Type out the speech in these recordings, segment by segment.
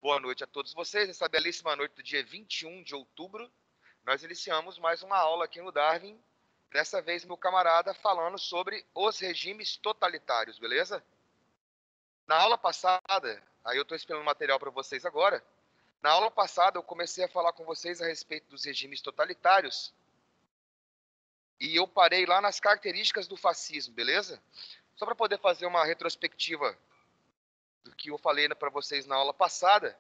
Boa noite a todos vocês. Essa belíssima noite do dia 21 de outubro, nós iniciamos mais uma aula aqui no Darwin. Dessa vez, meu camarada falando sobre os regimes totalitários, beleza? Na aula passada, aí eu estou esperando material para vocês agora. Na aula passada, eu comecei a falar com vocês a respeito dos regimes totalitários. E eu parei lá nas características do fascismo, beleza? Só para poder fazer uma retrospectiva do que eu falei para vocês na aula passada.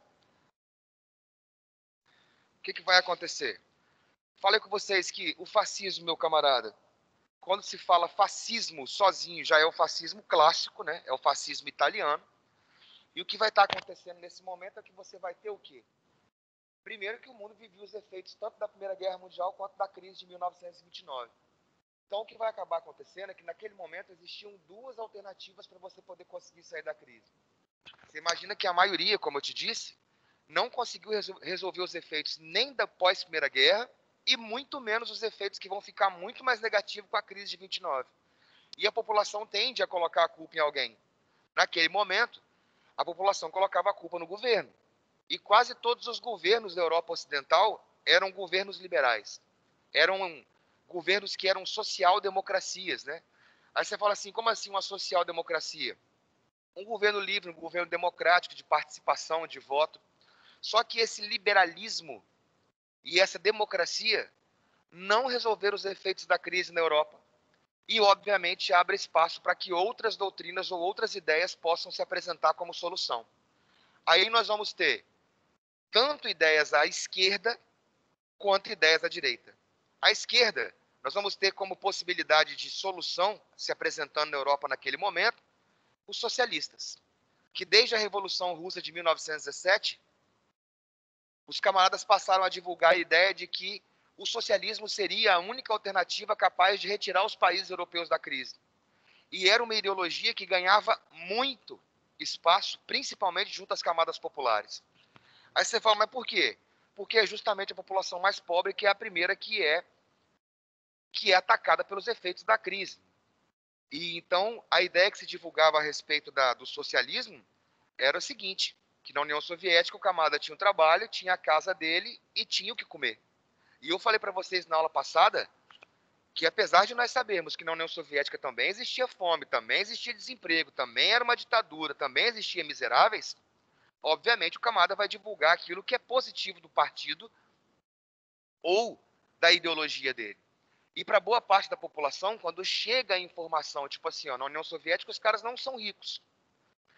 O que vai acontecer? Falei com vocês que o fascismo, meu camarada, quando se fala fascismo sozinho, já é o fascismo clássico, né? É o fascismo italiano. E o que vai estar acontecendo nesse momento é que você vai ter o quê? Primeiro que o mundo vivia os efeitos tanto da Primeira Guerra Mundial quanto da crise de 1929. Então o que vai acabar acontecendo é que naquele momento existiam duas alternativas para você poder conseguir sair da crise. Você imagina que a maioria, como eu te disse, não conseguiu resolver os efeitos nem da pós-Primeira Guerra e muito menos os efeitos que vão ficar muito mais negativos com a crise de 29. E a população tende a colocar a culpa em alguém. Naquele momento, a população colocava a culpa no governo. E quase todos os governos da Europa Ocidental eram governos liberais. Eram governos que eram social-democracias, né? Aí você fala assim, como assim uma social-democracia? Um governo livre, um governo democrático, de participação, de voto. Só que esse liberalismo e essa democracia não resolveram os efeitos da crise na Europa. E, obviamente, abre espaço para que outras doutrinas ou outras ideias possam se apresentar como solução. Aí nós vamos ter tanto ideias à esquerda quanto ideias à direita. À esquerda, nós vamos ter como possibilidade de solução se apresentando na Europa naquele momento os socialistas, que desde a Revolução Russa de 1917, os camaradas passaram a divulgar a ideia de que o socialismo seria a única alternativa capaz de retirar os países europeus da crise. E era uma ideologia que ganhava muito espaço, principalmente junto às camadas populares. Aí você fala, mas por quê? Porque é justamente a população mais pobre que é a primeira que é atacada pelos efeitos da crise. E então a ideia que se divulgava a respeito do socialismo era o seguinte, que na União Soviética o camarada tinha um trabalho, tinha a casa dele e tinha o que comer. E eu falei para vocês na aula passada que apesar de nós sabermos que na União Soviética também existia fome, também existia desemprego, também era uma ditadura, também existia miseráveis, obviamente o camarada vai divulgar aquilo que é positivo do partido ou da ideologia dele. E para boa parte da população, quando chega a informação, tipo assim, ó, na União Soviética os caras não são ricos,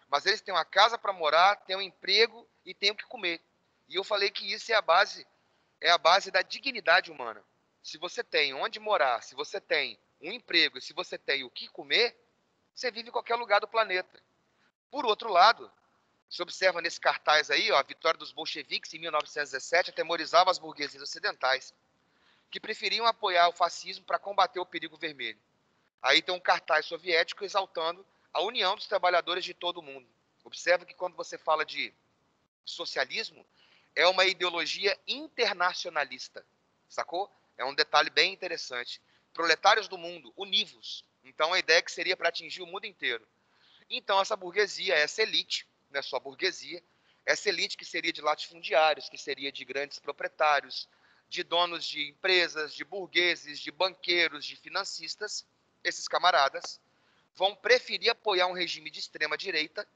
mas eles têm uma casa para morar, têm um emprego e têm o que comer. E eu falei que isso é a base da dignidade humana. Se você tem onde morar, se você tem um emprego e se você tem o que comer, você vive em qualquer lugar do planeta. Por outro lado, se observa nesse cartaz aí, ó, a vitória dos bolcheviques em 1917 atemorizava as burguesias ocidentais, que preferiam apoiar o fascismo para combater o perigo vermelho. Aí tem um cartaz soviético exaltando a união dos trabalhadores de todo o mundo. Observa que quando você fala de socialismo, é uma ideologia internacionalista, sacou? É um detalhe bem interessante. Proletários do mundo, univos. Então a ideia é que seria para atingir o mundo inteiro. Então essa burguesia, essa elite, não é só burguesia, essa elite que seria de latifundiários, que seria de grandes proprietários, de donos de empresas, de burgueses, de banqueiros, de financistas, esses camaradas vão preferir apoiar um regime de extrema direita,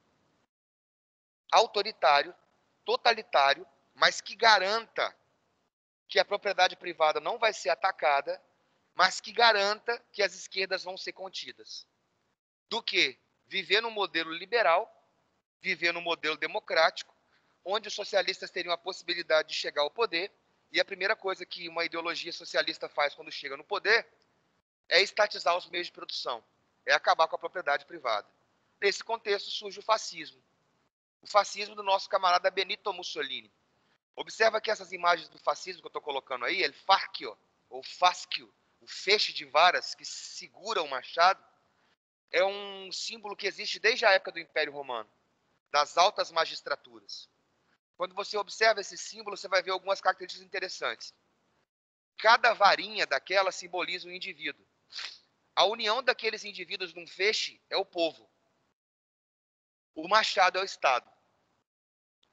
autoritário, totalitário, mas que garanta que a propriedade privada não vai ser atacada, mas que garanta que as esquerdas vão ser contidas. Do que viver num modelo liberal, viver num modelo democrático, onde os socialistas teriam a possibilidade de chegar ao poder, e a primeira coisa que uma ideologia socialista faz quando chega no poder é estatizar os meios de produção, é acabar com a propriedade privada. Nesse contexto surge o fascismo. O fascismo do nosso camarada Benito Mussolini. Observa que essas imagens do fascismo que eu estou colocando aí, el fascio, ou fascio, o feixe de varas que segura o machado, é um símbolo que existe desde a época do Império Romano, das altas magistraturas. Quando você observa esse símbolo, você vai ver algumas características interessantes. Cada varinha daquela simboliza um indivíduo. A união daqueles indivíduos num feixe é o povo. O machado é o Estado.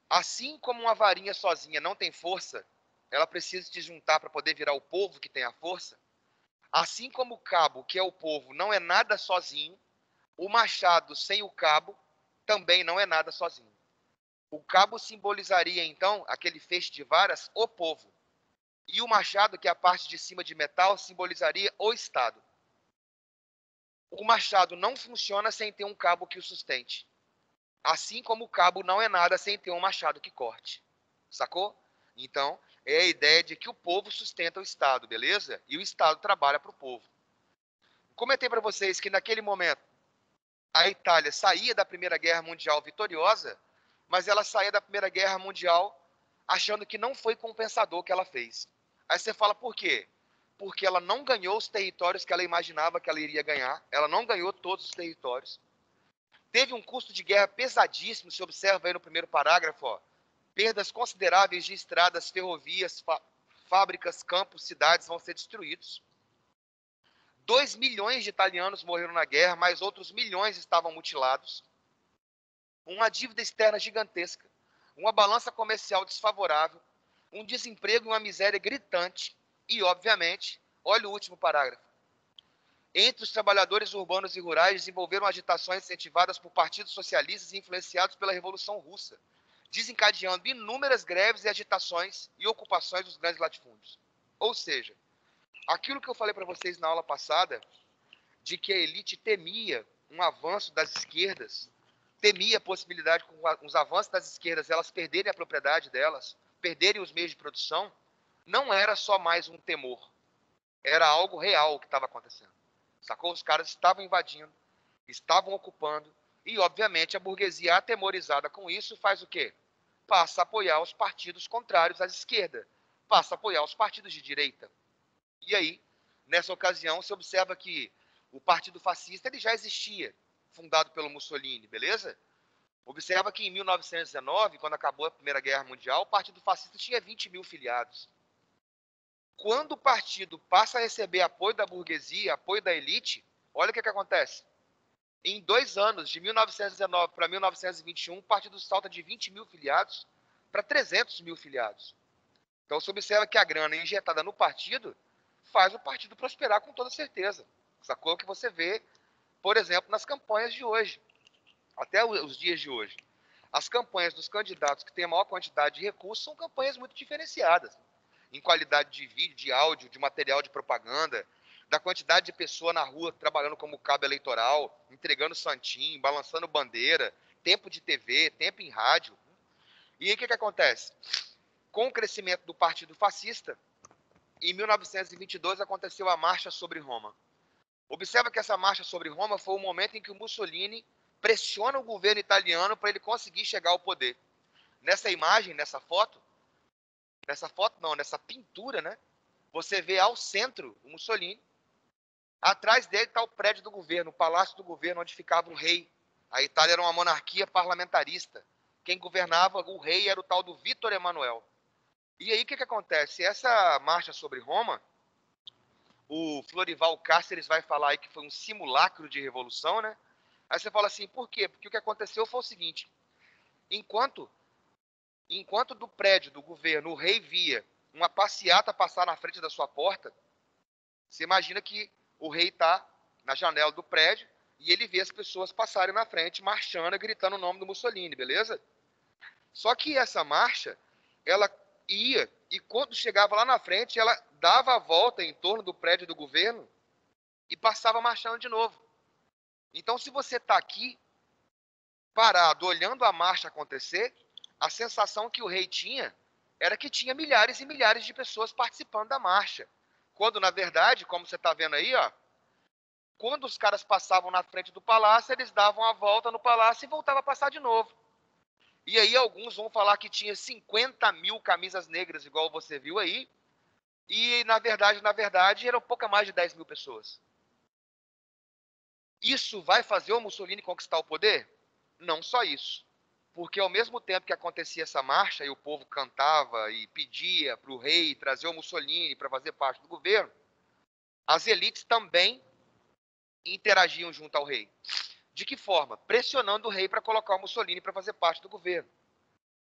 Assim como uma varinha sozinha não tem força, ela precisa se juntar para poder virar o povo que tem a força. Assim como o cabo, que é o povo, não é nada sozinho, o machado sem o cabo também não é nada sozinho. O cabo simbolizaria, então, aquele feixe de varas, o povo. E o machado, que é a parte de cima de metal, simbolizaria o Estado. O machado não funciona sem ter um cabo que o sustente. Assim como o cabo não é nada sem ter um machado que corte. Sacou? Então, é a ideia de que o povo sustenta o Estado, beleza? E o Estado trabalha para o povo. Comentei para vocês que naquele momento a Itália saía da Primeira Guerra Mundial vitoriosa, mas ela saía da Primeira Guerra Mundial achando que não foi compensador o que ela fez. Aí você fala, por quê? Porque ela não ganhou os territórios que ela imaginava que ela iria ganhar, ela não ganhou todos os territórios. Teve um custo de guerra pesadíssimo, se observa aí no primeiro parágrafo, ó, perdas consideráveis de estradas, ferrovias, fábricas, campos, cidades vão ser destruídos. 2 milhões de italianos morreram na guerra, mas outros milhões estavam mutilados. Uma dívida externa gigantesca, uma balança comercial desfavorável, um desemprego e uma miséria gritante e, obviamente, olha o último parágrafo. Entre os trabalhadores urbanos e rurais desenvolveram agitações incentivadas por partidos socialistas e influenciados pela Revolução Russa, desencadeando inúmeras greves e agitações e ocupações dos grandes latifúndios. Ou seja, aquilo que eu falei para vocês na aula passada, de que a elite temia um avanço das esquerdas, temia a possibilidade com os avanços das esquerdas elas perderem a propriedade delas, perderem os meios de produção, não era só mais um temor, era algo real que estava acontecendo. Sacou? Os caras estavam invadindo, estavam ocupando, e obviamente a burguesia atemorizada com isso faz o quê? Passa a apoiar os partidos contrários à esquerda, passa a apoiar os partidos de direita. E aí, nessa ocasião, se observa que o Partido Fascista ele já existia, fundado pelo Mussolini, beleza? Observa que em 1919, quando acabou a Primeira Guerra Mundial, o Partido Fascista tinha 20 mil filiados. Quando o partido passa a receber apoio da burguesia, apoio da elite, olha o que acontece. Em 2 anos, de 1919 para 1921, o partido salta de 20 mil filiados para 300 mil filiados. Então, você observa que a grana injetada no partido faz o partido prosperar com toda certeza. Sacou? O que você vê, por exemplo, nas campanhas de hoje, até os dias de hoje. As campanhas dos candidatos que têm a maior quantidade de recursos são campanhas muito diferenciadas, em qualidade de vídeo, de áudio, de material de propaganda, da quantidade de pessoa na rua trabalhando como cabo eleitoral, entregando santinho, balançando bandeira, tempo de TV, tempo em rádio. E aí o que acontece? Com o crescimento do Partido Fascista, em 1922 aconteceu a Marcha sobre Roma. Observa que essa marcha sobre Roma foi o momento em que o Mussolini pressiona o governo italiano para ele conseguir chegar ao poder. Nessa imagem, nessa foto não, nessa pintura, né? Você vê ao centro o Mussolini. Atrás dele está o prédio do governo, o palácio do governo, onde ficava o rei. A Itália era uma monarquia parlamentarista. Quem governava o rei era o tal do Vítor Emanuel. E aí o que acontece? Essa marcha sobre Roma, o Florival Cáceres vai falar aí que foi um simulacro de revolução, né? Aí você fala assim, por quê? Porque o que aconteceu foi o seguinte, enquanto do prédio do governo o rei via uma passeata passar na frente da sua porta, você imagina que o rei está na janela do prédio e ele vê as pessoas passarem na frente, marchando, gritando o nome do Mussolini, beleza? Só que essa marcha, ela ia, e quando chegava lá na frente, ela dava a volta em torno do prédio do governo e passava marchando de novo. Então, se você está aqui, parado, olhando a marcha acontecer, a sensação que o rei tinha era que tinha milhares e milhares de pessoas participando da marcha. Quando, na verdade, como você está vendo aí, ó, quando os caras passavam na frente do palácio, eles davam a volta no palácio e voltavam a passar de novo. E aí alguns vão falar que tinha 50 mil camisas negras, igual você viu aí, e na verdade, eram pouca mais de 10 mil pessoas. Isso vai fazer o Mussolini conquistar o poder? Não só isso. Porque ao mesmo tempo que acontecia essa marcha e o povo cantava e pedia para o rei trazer o Mussolini para fazer parte do governo, as elites também interagiam junto ao rei. De que forma? Pressionando o rei para colocar o Mussolini para fazer parte do governo.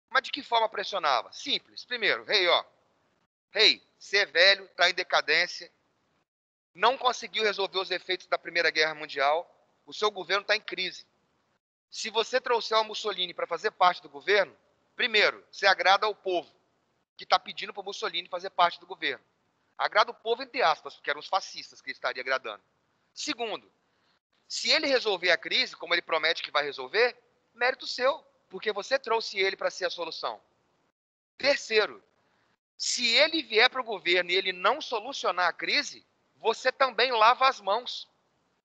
Mas de que forma pressionava? Simples. Primeiro, rei, ó. Rei, você é velho, está em decadência, não conseguiu resolver os efeitos da Primeira Guerra Mundial, o seu governo está em crise. Se você trouxer o Mussolini para fazer parte do governo, primeiro, você agrada ao povo, que está pedindo para o Mussolini fazer parte do governo. Agrada o povo, entre aspas, porque eram os fascistas que ele estaria agradando. Segundo, se ele resolver a crise, como ele promete que vai resolver, mérito seu, porque você trouxe ele para ser a solução. Terceiro, se ele vier para o governo e ele não solucionar a crise, você também lava as mãos.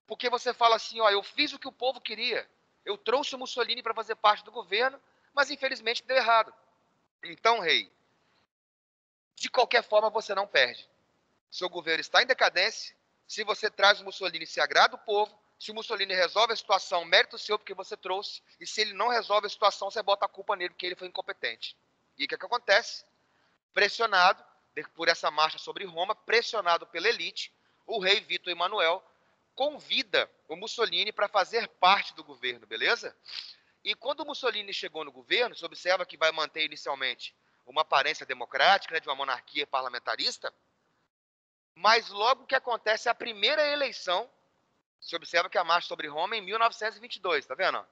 Porque você fala assim, ó, eu fiz o que o povo queria. Eu trouxe o Mussolini para fazer parte do governo, mas infelizmente deu errado. Então, rei, de qualquer forma você não perde. Seu governo está em decadência. Se você traz o Mussolini, se agrada o povo. Se o Mussolini resolve a situação, mérito seu porque você trouxe. E se ele não resolve a situação, você bota a culpa nele porque ele foi incompetente. E o que acontece? Pressionado por essa marcha sobre Roma, pressionado pela elite, o rei Vítor Emanuel convida o Mussolini para fazer parte do governo, beleza? E quando o Mussolini chegou no governo, você observa que vai manter inicialmente uma aparência democrática, né, de uma monarquia parlamentarista, mas logo que acontece a primeira eleição, você observa que a marcha sobre Roma é em 1922, tá vendo?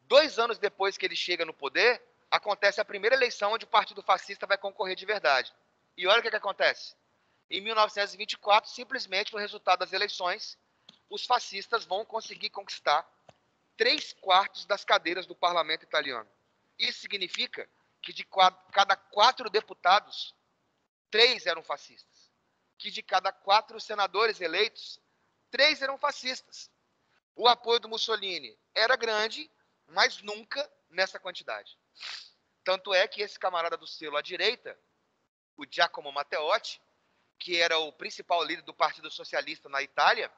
2 anos depois que ele chega no poder, acontece a primeira eleição onde o Partido Fascista vai concorrer de verdade. E olha o que acontece. Em 1924, simplesmente no resultado das eleições, os fascistas vão conseguir conquistar 3/4 das cadeiras do parlamento italiano. Isso significa que de cada 4 deputados, 3 eram fascistas. Que de cada 4 senadores eleitos, 3 eram fascistas. O apoio do Mussolini era grande, mas nunca nessa quantidade. Tanto é que esse camarada do selo à direita, o Giacomo Matteotti, que era o principal líder do Partido Socialista na Itália,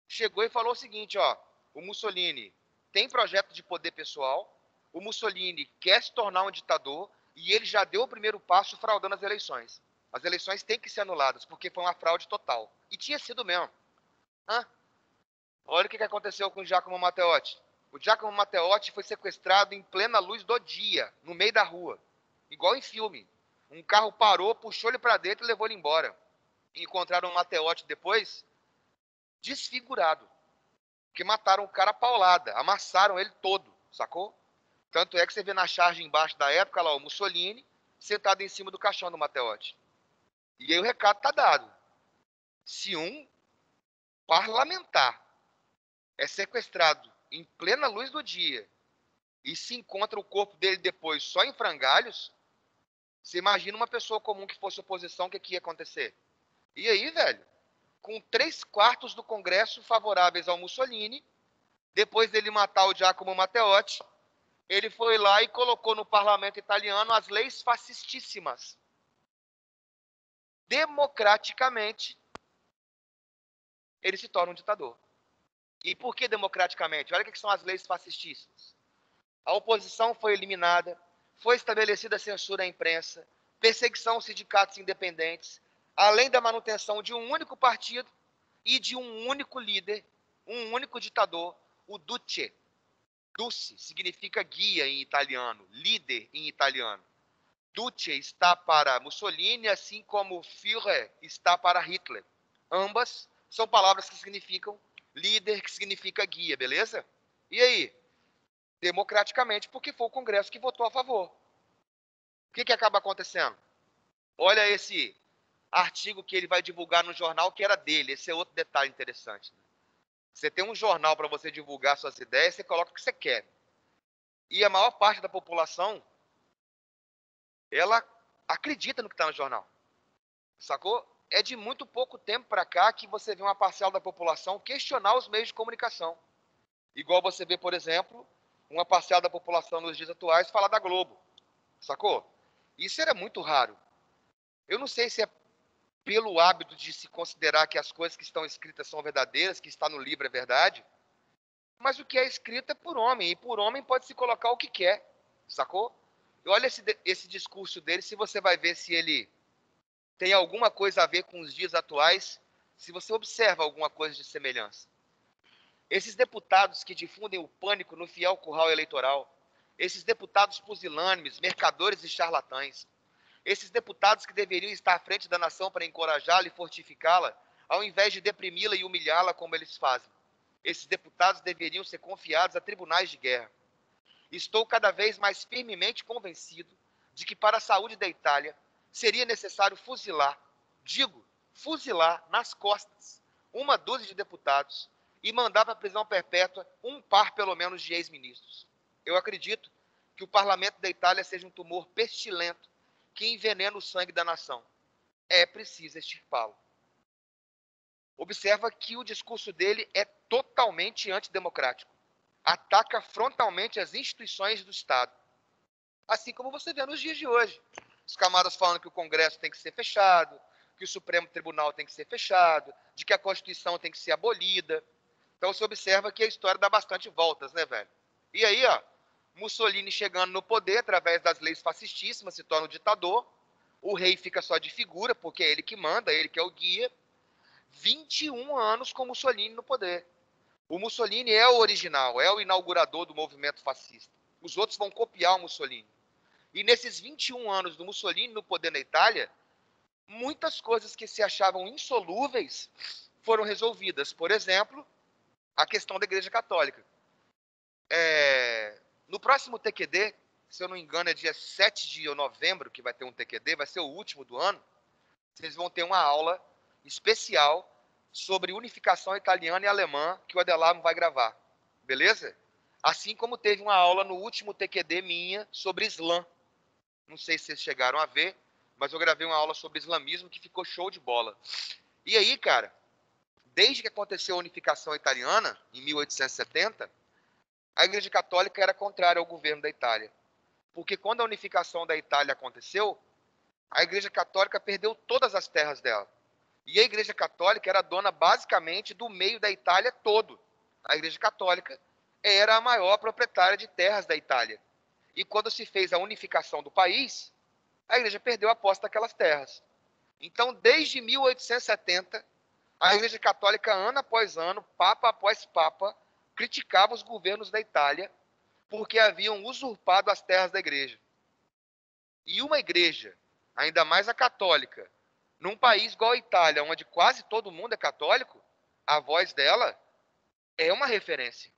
chegou e falou o seguinte, ó, o Mussolini tem projeto de poder pessoal, o Mussolini quer se tornar um ditador e ele já deu o primeiro passo fraudando as eleições. As eleições têm que ser anuladas porque foi uma fraude total. E tinha sido mesmo. Olha o que aconteceu com o Giacomo Matteotti. O Giacomo Matteotti foi sequestrado em plena luz do dia, no meio da rua. Igual em filme. Um carro parou, puxou ele para dentro e levou ele embora. E encontraram o Matteotti depois desfigurado. Porque mataram o cara a paulada, amassaram ele todo, sacou? Tanto é que você vê na charge embaixo da época lá o Mussolini sentado em cima do caixão do Matteotti. E aí o recado tá dado. Se um parlamentar é sequestrado em plena luz do dia e se encontra o corpo dele depois só em frangalhos, você imagina uma pessoa comum que fosse oposição, o que ia acontecer? E aí, velho, com 3/4 do Congresso favoráveis ao Mussolini, depois dele matar o Giacomo Matteotti, ele foi lá e colocou no parlamento italiano as leis fascistíssimas. Democraticamente, ele se torna um ditador. E por que democraticamente? Olha o que são as leis fascistíssimas. A oposição foi eliminada, foi estabelecida censura à imprensa, perseguição aos sindicatos independentes, além da manutenção de um único partido e de um único líder, um único ditador, o Duce. Duce significa guia em italiano, líder em italiano. Duce está para Mussolini, assim como Führer está para Hitler. Ambas são palavras que significam líder, que significa guia, beleza? E aí? Democraticamente, porque foi o Congresso que votou a favor. O que acaba acontecendo? Olha esse artigo que ele vai divulgar no jornal que era dele. Esse é outro detalhe interessante. Você tem um jornal para você divulgar suas ideias, você coloca o que você quer. E a maior parte da população, ela acredita no que está no jornal. Sacou? É de muito pouco tempo para cá que você vê uma parcela da população questionar os meios de comunicação. Igual você vê, por exemplo, uma parcela da população nos dias atuais falar da Globo. Sacou? Isso era muito raro. Eu não sei se é pelo hábito de se considerar que as coisas que estão escritas são verdadeiras, que está no livro é verdade, mas o que é escrito é por homem, e por homem pode se colocar o que quer, sacou? E olha esse discurso dele, se você vai ver se ele tem alguma coisa a ver com os dias atuais, se você observa alguma coisa de semelhança. Esses deputados que difundem o pânico no fiel curral eleitoral, Esses deputados pusilânimes, mercadores e charlatães. Esses deputados que deveriam estar à frente da nação para encorajá-la e fortificá-la, ao invés de deprimi-la e humilhá-la como eles fazem. Esses deputados deveriam ser confiados a tribunais de guerra. Estou cada vez mais firmemente convencido de que para a saúde da Itália seria necessário fuzilar, digo, fuzilar nas costas, uma dúzia de deputados e mandar para a prisão perpétua um par, pelo menos, de ex-ministros. Eu acredito que o parlamento da Itália seja um tumor pestilento que envenena o sangue da nação. É preciso extirpá-lo. Observa que o discurso dele é totalmente antidemocrático. Ataca frontalmente as instituições do Estado. Assim como você vê nos dias de hoje. Os camaradas falando que o Congresso tem que ser fechado, que o Supremo Tribunal tem que ser fechado, de que a Constituição tem que ser abolida. Então você observa que a história dá bastante voltas, né, velho? E aí, ó, Mussolini chegando no poder através das leis fascistíssimas, se torna um ditador. O rei fica só de figura, porque é ele que manda, ele que é o guia. 21 anos com Mussolini no poder. O Mussolini é o original, é o inaugurador do movimento fascista. Os outros vão copiar o Mussolini. E nesses 21 anos do Mussolini no poder na Itália, muitas coisas que se achavam insolúveis foram resolvidas. Por exemplo, a questão da Igreja Católica. No próximo TQD, se eu não me engano, é dia 7 de novembro que vai ter um TQD, vai ser o último do ano, vocês vão ter uma aula especial sobre unificação italiana e alemã que o Adelamo vai gravar. Beleza? Assim como teve uma aula no último TQD minha sobre Islã. Não sei se vocês chegaram a ver, mas eu gravei uma aula sobre islamismo que ficou show de bola. E aí, cara, desde que aconteceu a unificação italiana, em 1870, a Igreja Católica era contrária ao governo da Itália. Porque quando a unificação da Itália aconteceu, a Igreja Católica perdeu todas as terras dela. E a Igreja Católica era dona basicamente do meio da Itália todo. A Igreja Católica era a maior proprietária de terras da Itália. E quando se fez a unificação do país, a Igreja perdeu a posse daquelas terras. Então, desde 1870, a Igreja Católica, ano após ano, papa após papa, criticava os governos da Itália porque haviam usurpado as terras da Igreja. E uma igreja, ainda mais a católica, num país igual a Itália, onde quase todo mundo é católico, a voz dela é uma referência.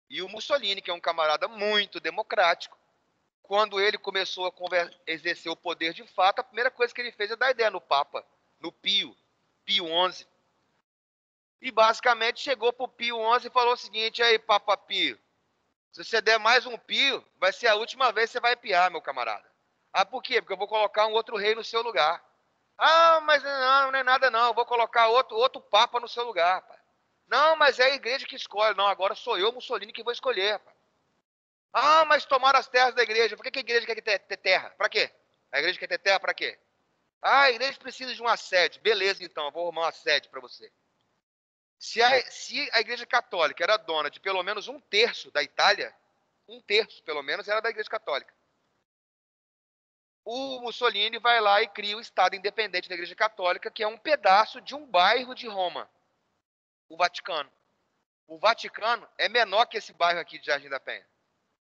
E o Mussolini, que é um camarada muito democrático, quando ele começou a exercer o poder de fato, a primeira coisa que ele fez é dar ideia no Papa, no Pio XI. E basicamente chegou para o Pio XI e falou o seguinte: aí, Papa Pio, se você der mais um pio, vai ser a última vez que você vai piar, meu camarada. Ah, por quê? Porque eu vou colocar um outro rei no seu lugar. Ah, mas não é nada não, eu vou colocar outro papa no seu lugar, pai. Não, mas é a igreja que escolhe. Não, agora sou eu, Mussolini, que vou escolher, pai. Ah, mas tomaram as terras da igreja. Por que a igreja quer ter terra? Para quê? A igreja quer ter terra para quê? Ah, a igreja precisa de uma sede. Beleza, então, eu vou arrumar uma sede para você. Se a Igreja Católica era dona de pelo menos um terço da Itália, um terço pelo menos era da Igreja Católica. O Mussolini vai lá e cria o Estado Independente da Igreja Católica, que é um pedaço de um bairro de Roma, o Vaticano. O Vaticano é menor que esse bairro aqui de Jardim da Penha,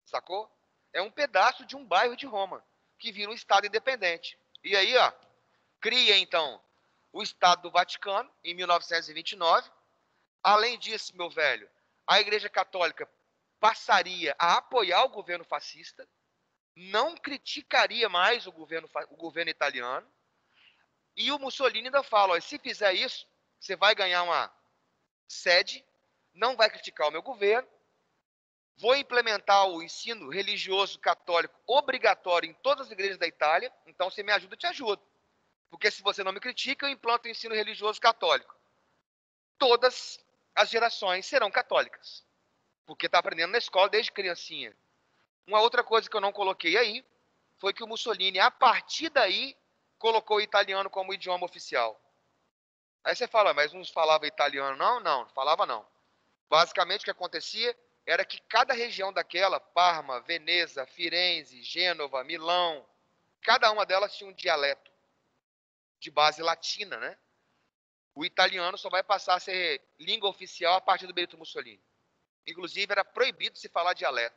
sacou? É um pedaço de um bairro de Roma, que vira um Estado Independente. E aí, ó, cria então o Estado do Vaticano, em 1929. Além disso, meu velho, a Igreja Católica passaria a apoiar o governo fascista, não criticaria mais o governo italiano, e o Mussolini ainda fala: ó, se fizer isso, você vai ganhar uma sede, não vai criticar o meu governo, vou implementar o ensino religioso católico obrigatório em todas as igrejas da Itália, então se me ajuda, eu te ajudo. Porque se você não me critica, eu implanto o ensino religioso católico. Todas as gerações serão católicas, porque está aprendendo na escola desde criancinha. Uma outra coisa que eu não coloquei aí foi que o Mussolini, a partir daí, colocou o italiano como idioma oficial. Aí você fala, mas não falava italiano? Não falava não. Basicamente o que acontecia era que cada região daquela, Parma, Veneza, Firenze, Gênova, Milão, cada uma delas tinha um dialeto de base latina, né? O italiano só vai passar a ser língua oficial a partir do Benito Mussolini. Inclusive, era proibido se falar dialeto.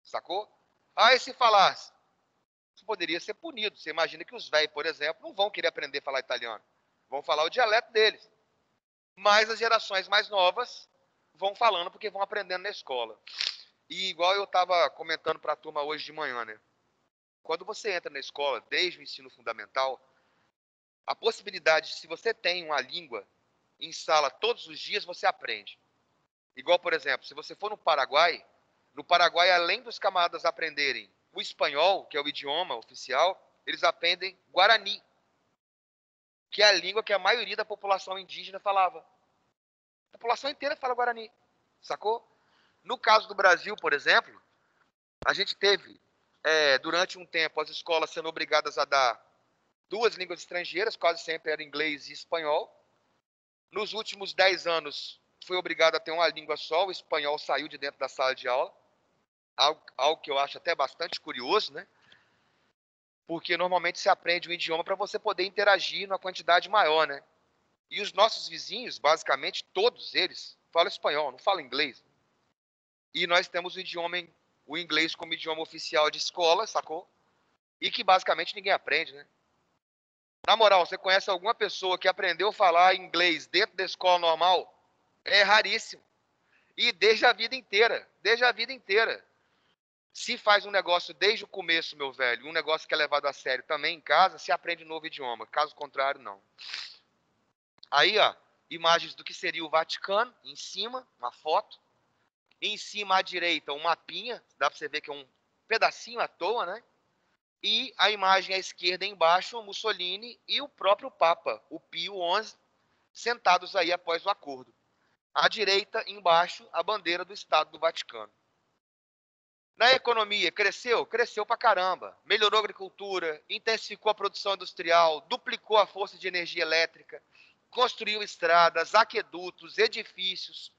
Sacou? Aí se falasse, você poderia ser punido. Você imagina que os velhos, por exemplo, não vão querer aprender a falar italiano. Vão falar o dialeto deles. Mas as gerações mais novas vão falando porque vão aprendendo na escola. E igual eu estava comentando para a turma hoje de manhã, né? Quando você entra na escola, desde o ensino fundamental, a possibilidade, se você tem uma língua em sala todos os dias, você aprende. Igual, por exemplo, se você for no Paraguai, além dos camaradas aprenderem o espanhol, que é o idioma oficial, eles aprendem Guarani, que é a língua que a maioria da população indígena falava. A população inteira fala Guarani, sacou? No caso do Brasil, por exemplo, a gente teve, durante um tempo, as escolas sendo obrigadas a dar duas línguas estrangeiras, quase sempre era inglês e espanhol. Nos últimos 10 anos, foi obrigado a ter uma língua só, o espanhol saiu de dentro da sala de aula, algo que eu acho até bastante curioso, né? Porque normalmente se aprende um idioma para você poder interagir numa quantidade maior, né? E os nossos vizinhos, basicamente, todos eles, falam espanhol, não falam inglês. E nós temos o inglês como idioma oficial de escola, sacou? E que basicamente ninguém aprende, né? Na moral, você conhece alguma pessoa que aprendeu a falar inglês dentro da escola normal? É raríssimo. E desde a vida inteira. Desde a vida inteira. Se faz um negócio desde o começo, meu velho, um negócio que é levado a sério também em casa, se aprende um novo idioma. Caso contrário, não. Aí, ó, imagens do que seria o Vaticano, em cima, uma foto. Em cima à direita, um mapinha. Dá pra você ver que é um pedacinho à toa, né? E a imagem à esquerda embaixo, o Mussolini e o próprio Papa, o Pio XI, sentados aí após o acordo. À direita, embaixo, a bandeira do Estado do Vaticano. Na economia, cresceu? Cresceu pra caramba. Melhorou a agricultura, intensificou a produção industrial, duplicou a força de energia elétrica, construiu estradas, aquedutos, edifícios.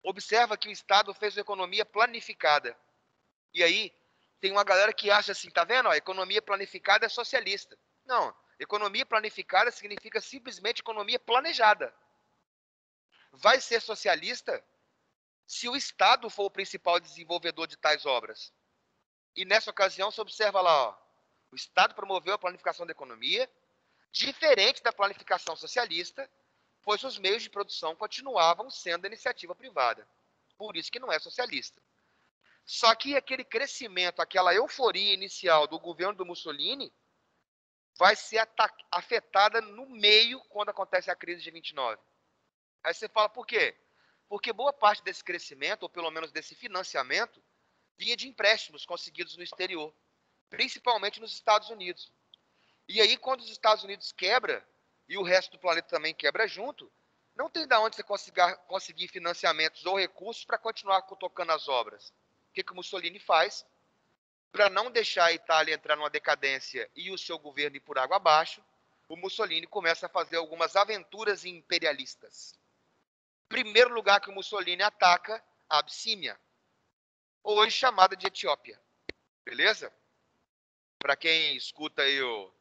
Observa que o Estado fez uma economia planificada. E aí, tem uma galera que acha assim, tá vendo? Ó, economia planificada é socialista. Não, economia planificada significa simplesmente economia planejada. Vai ser socialista se o Estado for o principal desenvolvedor de tais obras. E nessa ocasião, você observa lá, ó, o Estado promoveu a planificação da economia, diferente da planificação socialista, pois os meios de produção continuavam sendo da iniciativa privada. Por isso que não é socialista. Só que aquele crescimento, aquela euforia inicial do governo do Mussolini vai ser afetada no meio quando acontece a crise de 29. Aí você fala, por quê? Porque boa parte desse crescimento, ou pelo menos desse financiamento, vinha de empréstimos conseguidos no exterior, principalmente nos Estados Unidos. E aí, quando os Estados Unidos quebra, e o resto do planeta também quebra junto, não tem de onde você conseguir financiamentos ou recursos para continuar tocando as obras. O que o Mussolini faz? Para não deixar a Itália entrar numa decadência e o seu governo ir por água abaixo, o Mussolini começa a fazer algumas aventuras imperialistas. Primeiro lugar que o Mussolini ataca, a Abissínia, hoje chamada de Etiópia. Beleza? Para quem escuta aí o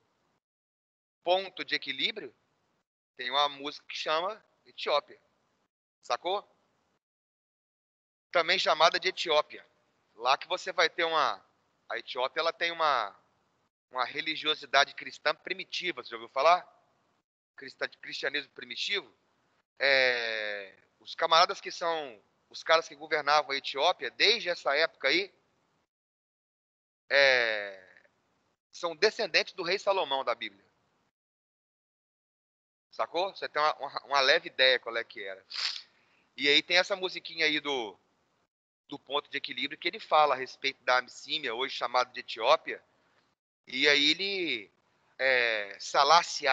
Ponto de Equilíbrio, tem uma música que chama Etiópia. Sacou? Também chamada de Etiópia. Lá que você vai ter uma... A Etiópia, ela tem uma religiosidade cristã primitiva. Você já ouviu falar? Cristianismo primitivo. Os camaradas que são os caras que governavam a Etiópia, desde essa época aí, são descendentes do rei Salomão da Bíblia. Sacou? Você tem uma leve ideia qual é que era. E aí tem essa musiquinha aí do Ponto de Equilíbrio que ele fala a respeito da Abissínia, hoje chamada de Etiópia. E aí ele, Selassie,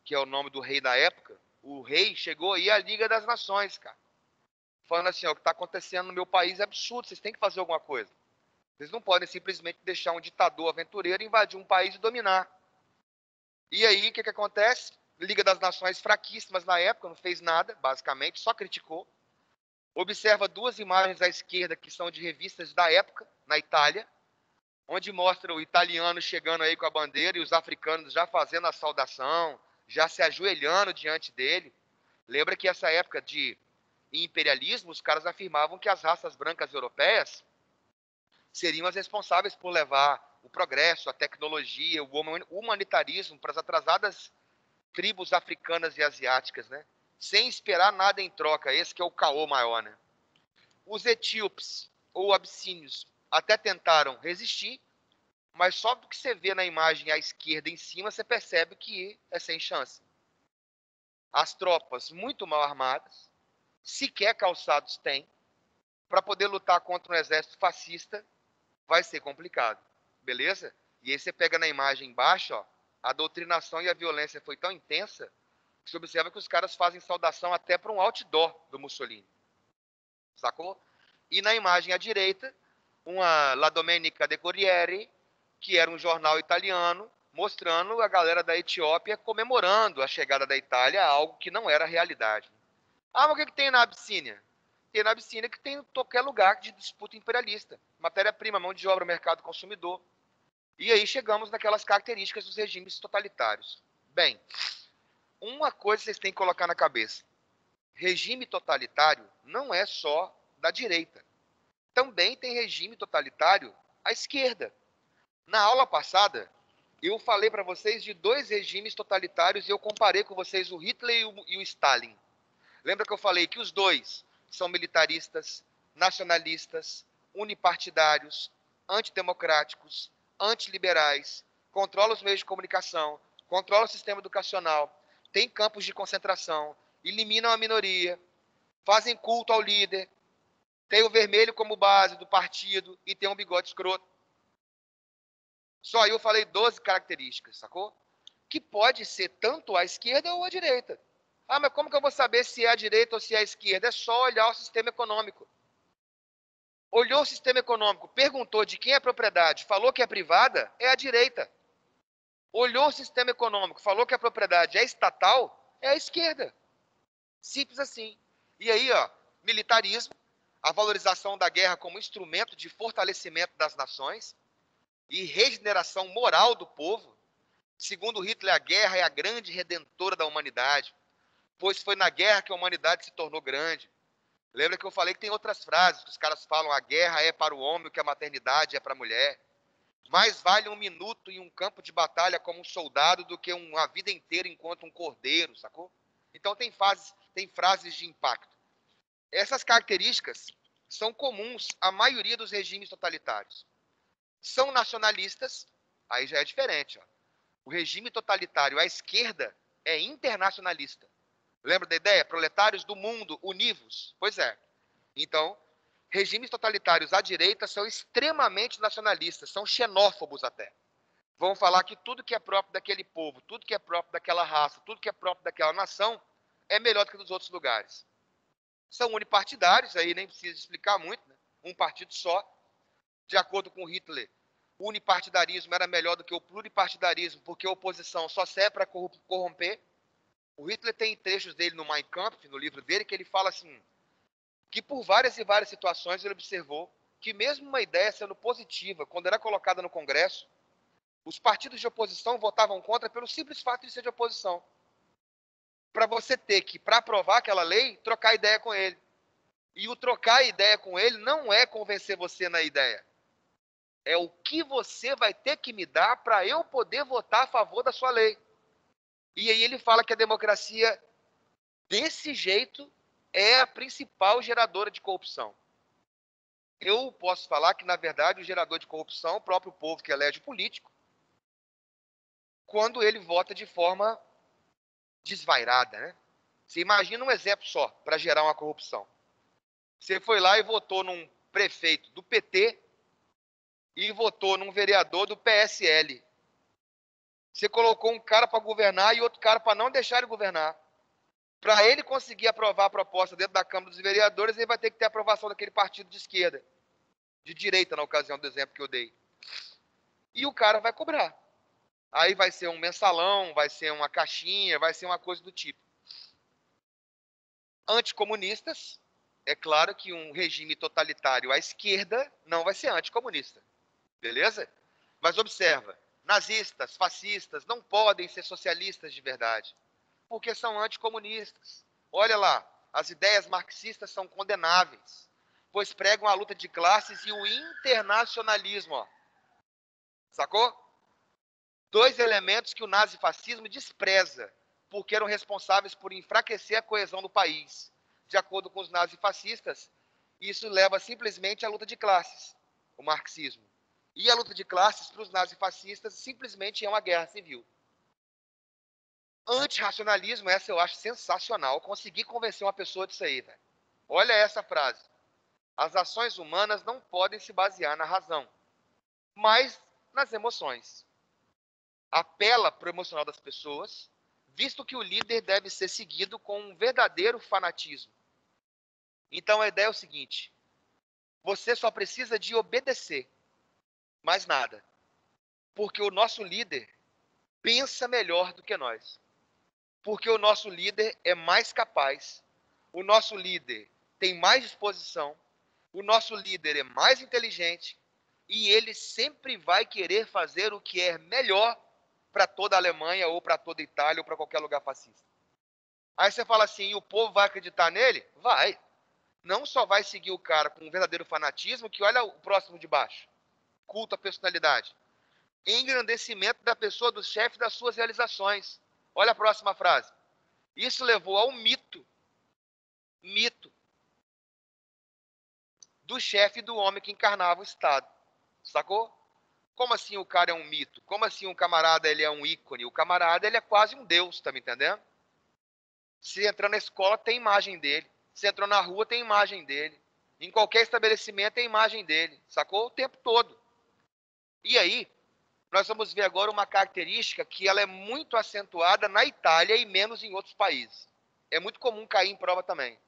que é o nome do rei da época, o rei chegou aí à Liga das Nações, cara. Falando assim, ó, o que está acontecendo no meu país é absurdo, vocês têm que fazer alguma coisa. Vocês não podem simplesmente deixar um ditador aventureiro invadir um país e dominar. E aí, o que acontece? Liga das Nações fraquíssimas na época, não fez nada, basicamente, só criticou. Observa duas imagens à esquerda que são de revistas da época, na Itália, onde mostra o italiano chegando aí com a bandeira e os africanos já fazendo a saudação, já se ajoelhando diante dele. Lembra que essa época de imperialismo, os caras afirmavam que as raças brancas europeias seriam as responsáveis por levar o progresso, a tecnologia, o humanitarismo para as atrasadas tribos africanas e asiáticas, né? Sem esperar nada em troca. Esse que é o caô maior, né? Os etíopes ou abissínios até tentaram resistir, mas só do que você vê na imagem à esquerda em cima, você percebe que é sem chance. As tropas muito mal armadas, sequer calçados têm, para poder lutar contra um exército fascista, vai ser complicado, beleza? E aí você pega na imagem embaixo, ó, a doutrinação e a violência foi tão intensa que você observa que os caras fazem saudação até para um outdoor do Mussolini, sacou? E na imagem à direita, uma La Domenica de Corriere, que era um jornal italiano, mostrando a galera da Etiópia comemorando a chegada da Itália, algo que não era realidade. Ah, mas o que tem na Abissínia? Tem na Abissínia que tem em qualquer lugar de disputa imperialista. Matéria-prima, mão de obra, mercado consumidor. E aí chegamos naquelas características dos regimes totalitários. Bem, uma coisa vocês têm que colocar na cabeça. Regime totalitário não é só da direita. Também tem regime totalitário à esquerda. Na aula passada, eu falei para vocês de dois regimes totalitários e eu comparei com vocês o Hitler e o Stalin. Lembra que eu falei que os dois são militaristas, nacionalistas, unipartidários, antidemocráticos, antiliberais, controlam os meios de comunicação, controlam o sistema educacional, têm campos de concentração, eliminam a minoria, fazem culto ao líder, tem o vermelho como base do partido e tem um bigode escroto. Só aí eu falei 12 características, sacou? Que pode ser tanto à esquerda ou à direita. Ah, mas como que eu vou saber se é à direita ou se é à esquerda? É só olhar o sistema econômico. Olhou o sistema econômico, perguntou de quem é a propriedade, falou que é privada, é à direita. Olhou o sistema econômico, falou que a propriedade é estatal, é à esquerda. Simples assim. E aí, ó, militarismo, a valorização da guerra como instrumento de fortalecimento das nações e regeneração moral do povo. Segundo Hitler, a guerra é a grande redentora da humanidade, pois foi na guerra que a humanidade se tornou grande. Lembra que eu falei que tem outras frases que os caras falam: a guerra é para o homem o que a maternidade é para a mulher. Mais vale um minuto em um campo de batalha como um soldado do que uma vida inteira enquanto um cordeiro, sacou? Então tem frases de impacto. Essas características são comuns à maioria dos regimes totalitários. São nacionalistas, aí já é diferente. Ó. O regime totalitário à esquerda é internacionalista. Lembra da ideia? Proletários do mundo, univos. Pois é. Então, regimes totalitários à direita são extremamente nacionalistas, são xenófobos até. Vão falar que tudo que é próprio daquele povo, tudo que é próprio daquela raça, tudo que é próprio daquela nação é melhor do que dos outros lugares. São unipartidários, aí nem precisa explicar muito, né? Um partido só. De acordo com Hitler, o unipartidarismo era melhor do que o pluripartidarismo, porque a oposição só serve para corromper. O Hitler tem trechos dele no Mein Kampf, no livro dele, que ele fala assim, que por várias e várias situações ele observou que mesmo uma ideia sendo positiva, quando era colocada no Congresso, os partidos de oposição votavam contra pelo simples fato de ser de oposição. Para você ter que, para aprovar aquela lei, trocar ideia com ele. E o trocar ideia com ele não é convencer você na ideia. É o que você vai ter que me dar para eu poder votar a favor da sua lei. E aí ele fala que a democracia, desse jeito, é a principal geradora de corrupção. Eu posso falar que, na verdade, o gerador de corrupção é o próprio povo que elege o político, quando ele vota de forma desvairada, né? Você imagina um exemplo só para gerar uma corrupção. Você foi lá e votou num prefeito do PT e votou num vereador do PSL. Você colocou um cara para governar e outro cara para não deixar ele governar. Para ele conseguir aprovar a proposta dentro da Câmara dos Vereadores, ele vai ter que ter a aprovação daquele partido de esquerda, de direita, na ocasião do exemplo que eu dei. E o cara vai cobrar. Aí vai ser um mensalão, vai ser uma caixinha, vai ser uma coisa do tipo. Anticomunistas, é claro que um regime totalitário à esquerda não vai ser anticomunista. Beleza? Mas observa, nazistas, fascistas não podem ser socialistas de verdade, porque são anticomunistas. Olha lá, as ideias marxistas são condenáveis. pois pregam a luta de classes e o internacionalismo. Ó. Sacou? Dois elementos que o nazifascismo despreza, porque eram responsáveis por enfraquecer a coesão do país. De acordo com os nazifascistas, isso leva simplesmente à luta de classes, o marxismo. E a luta de classes, para os nazifascistas, simplesmente é uma guerra civil. Antirracionalismo, essa eu acho sensacional. Consegui convencer uma pessoa disso aí, velho. Olha essa frase. As ações humanas não podem se basear na razão, mas nas emoções. Apela para o emocional das pessoas, visto que o líder deve ser seguido com um verdadeiro fanatismo. Então a ideia é o seguinte: você só precisa de obedecer, mais nada. Porque o nosso líder pensa melhor do que nós. Porque o nosso líder é mais capaz. O nosso líder tem mais disposição. O nosso líder é mais inteligente. E ele sempre vai querer fazer o que é melhor para toda a Alemanha, ou para toda a Itália, ou para qualquer lugar fascista. Aí você fala assim, e o povo vai acreditar nele? Vai. Não só vai seguir o cara com um verdadeiro fanatismo, que olha o próximo de baixo. Culto à personalidade. Engrandecimento da pessoa, do chefe, das suas realizações. Olha a próxima frase. Isso levou ao mito do chefe e do homem que encarnava o Estado. Sacou? Como assim o cara é um mito? Como assim um camarada ele é um ícone? O camarada ele é quase um deus, tá me entendendo? Se entrar na escola tem imagem dele. Se entrou na rua tem imagem dele. Em qualquer estabelecimento tem imagem dele. Sacou? O tempo todo. E aí, nós vamos ver agora uma característica que ela é muito acentuada na Itália e menos em outros países. É muito comum cair em prova também.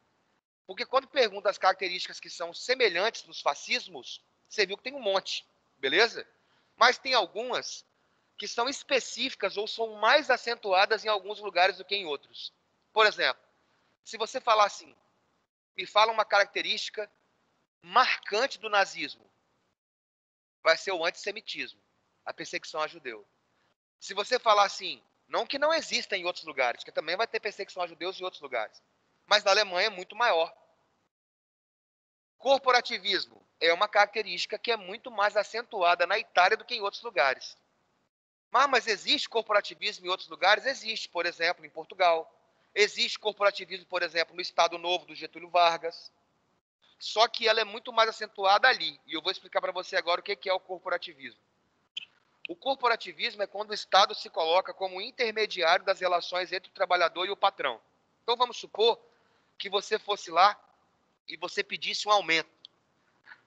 Porque quando pergunta as características que são semelhantes nos fascismos, você viu que tem um monte, beleza? Mas tem algumas que são específicas ou são mais acentuadas em alguns lugares do que em outros. Por exemplo, se você falar assim, me fala uma característica marcante do nazismo, vai ser o antissemitismo, a perseguição a judeu. Se você falar assim, não que não exista em outros lugares, que também vai ter perseguição a judeus em outros lugares, mas na Alemanha é muito maior. Corporativismo é uma característica que é muito mais acentuada na Itália do que em outros lugares. Mas existe corporativismo em outros lugares? Existe, por exemplo, em Portugal. Existe corporativismo, por exemplo, no Estado Novo do Getúlio Vargas. Só que ela é muito mais acentuada ali. E eu vou explicar para você agora o que é o corporativismo. O corporativismo é quando o Estado se coloca como intermediário das relações entre o trabalhador e o patrão. Então vamos supor que você fosse lá e você pedisse um aumento.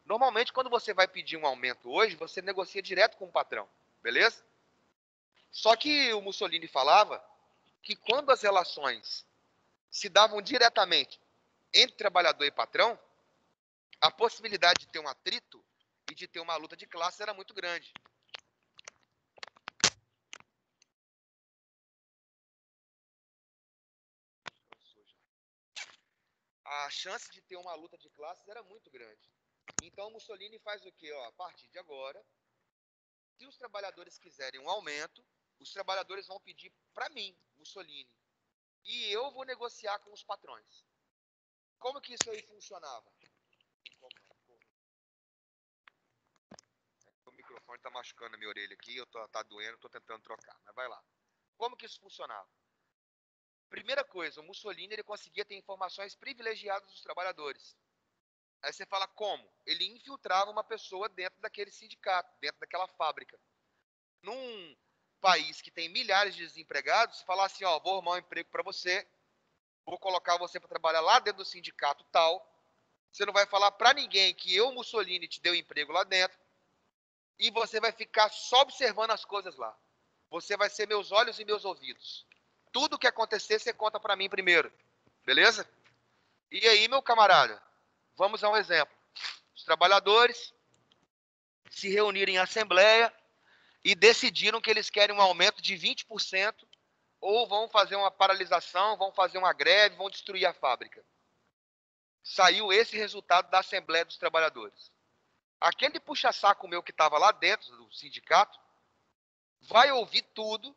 Normalmente, quando você vai pedir um aumento hoje, você negocia direto com o patrão, beleza? Só que o Mussolini falava que quando as relações se davam diretamente entre trabalhador e patrão, a possibilidade de ter um atrito e de ter uma luta de classes era muito grande. A chance de ter uma luta de classes era muito grande. Então, Mussolini faz o quê? Ó, a partir de agora, se os trabalhadores quiserem um aumento, os trabalhadores vão pedir para mim, Mussolini, e eu vou negociar com os patrões. Como que isso aí funcionava? O microfone está machucando a minha orelha aqui, tá doendo, estou tentando trocar, mas vai lá. Como que isso funcionava? Primeira coisa, o Mussolini ele conseguia ter informações privilegiadas dos trabalhadores. Aí você fala como? Ele infiltrava uma pessoa dentro daquele sindicato, dentro daquela fábrica. Num país que tem milhares de desempregados, você fala assim, ó, vou arrumar um emprego para você, vou colocar você para trabalhar lá dentro do sindicato tal, você não vai falar para ninguém que eu, Mussolini, te deu emprego lá dentro, e você vai ficar só observando as coisas lá. Você vai ser meus olhos e meus ouvidos. Tudo que acontecer, você conta para mim primeiro. Beleza? E aí, meu camarada, vamos a um exemplo. Os trabalhadores se reuniram em assembleia e decidiram que eles querem um aumento de 20% ou vão fazer uma paralisação, vão fazer uma greve, vão destruir a fábrica. Saiu esse resultado da Assembleia dos Trabalhadores. Aquele puxa-saco meu que estava lá dentro do sindicato vai ouvir tudo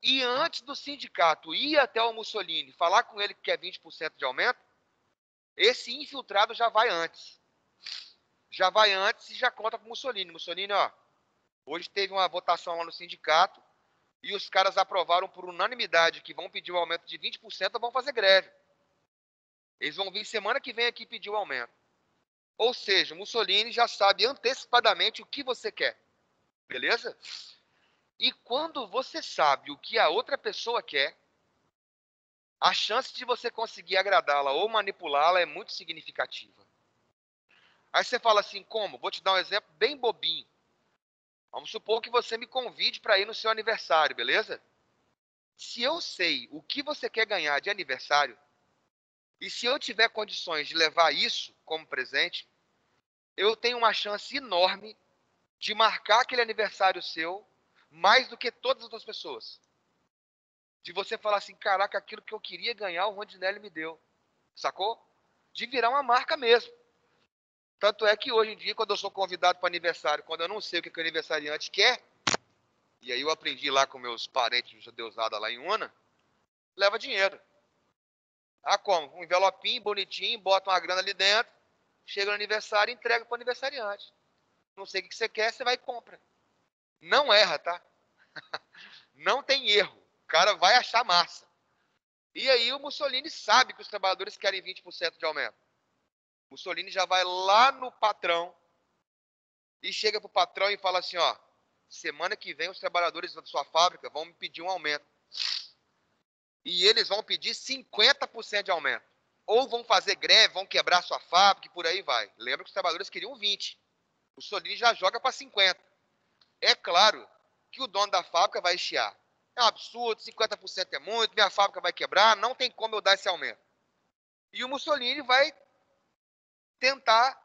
e antes do sindicato ir até o Mussolini falar com ele que quer 20% de aumento, esse infiltrado já vai antes. já vai antes e já conta com o Mussolini. Mussolini, ó, hoje teve uma votação lá no sindicato e os caras aprovaram por unanimidade que vão pedir o aumento de 20% ou vão fazer greve. Eles vão vir semana que vem aqui pedir o aumento. Ou seja, Mussolini já sabe antecipadamente o que você quer. Beleza? E quando você sabe o que a outra pessoa quer, a chance de você conseguir agradá-la ou manipulá-la é muito significativa. Aí você fala assim, como? Vou te dar um exemplo bem bobinho. Vamos supor que você me convide para ir no seu aniversário, beleza? Se eu sei o que você quer ganhar de aniversário, e se eu tiver condições de levar isso como presente, eu tenho uma chance enorme de marcar aquele aniversário seu mais do que todas as outras pessoas. De você falar assim, caraca, aquilo que eu queria ganhar, o Rondinelli me deu. Sacou? De virar uma marca mesmo. Tanto é que hoje em dia, quando eu sou convidado para aniversário, quando eu não sei o que o aniversariante quer, e aí eu aprendi lá com meus parentes judeusada lá em Una, leva dinheiro. Ah, como? Um envelopinho bonitinho, bota uma grana ali dentro, chega no aniversário e entrega para o aniversariante. Não sei o que você quer, você vai e compra. Não erra, tá? Não tem erro. O cara vai achar massa. E aí o Mussolini sabe que os trabalhadores querem 20% de aumento. O Mussolini já vai lá no patrão e chega para o patrão e fala assim, ó, semana que vem os trabalhadores da sua fábrica vão me pedir um aumento. E eles vão pedir 50% de aumento. Ou vão fazer greve, vão quebrar sua fábrica e por aí vai. Lembra que os trabalhadores queriam 20. O Mussolini já joga para 50. É claro que o dono da fábrica vai chiar. É um absurdo, 50% é muito, minha fábrica vai quebrar, não tem como eu dar esse aumento. E o Mussolini vai tentar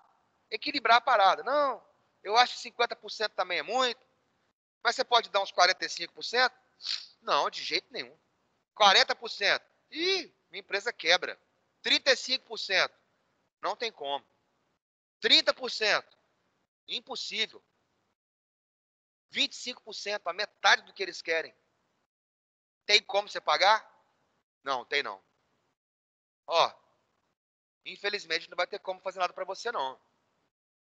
equilibrar a parada. Não, eu acho que 50% também é muito, mas você pode dar uns 45%? Não, de jeito nenhum. 40%? Ih, minha empresa quebra. 35%? Não tem como. 30%? Impossível. 25%, a metade do que eles querem. Tem como você pagar? Não, tem não. Ó, infelizmente não vai ter como fazer nada para você não.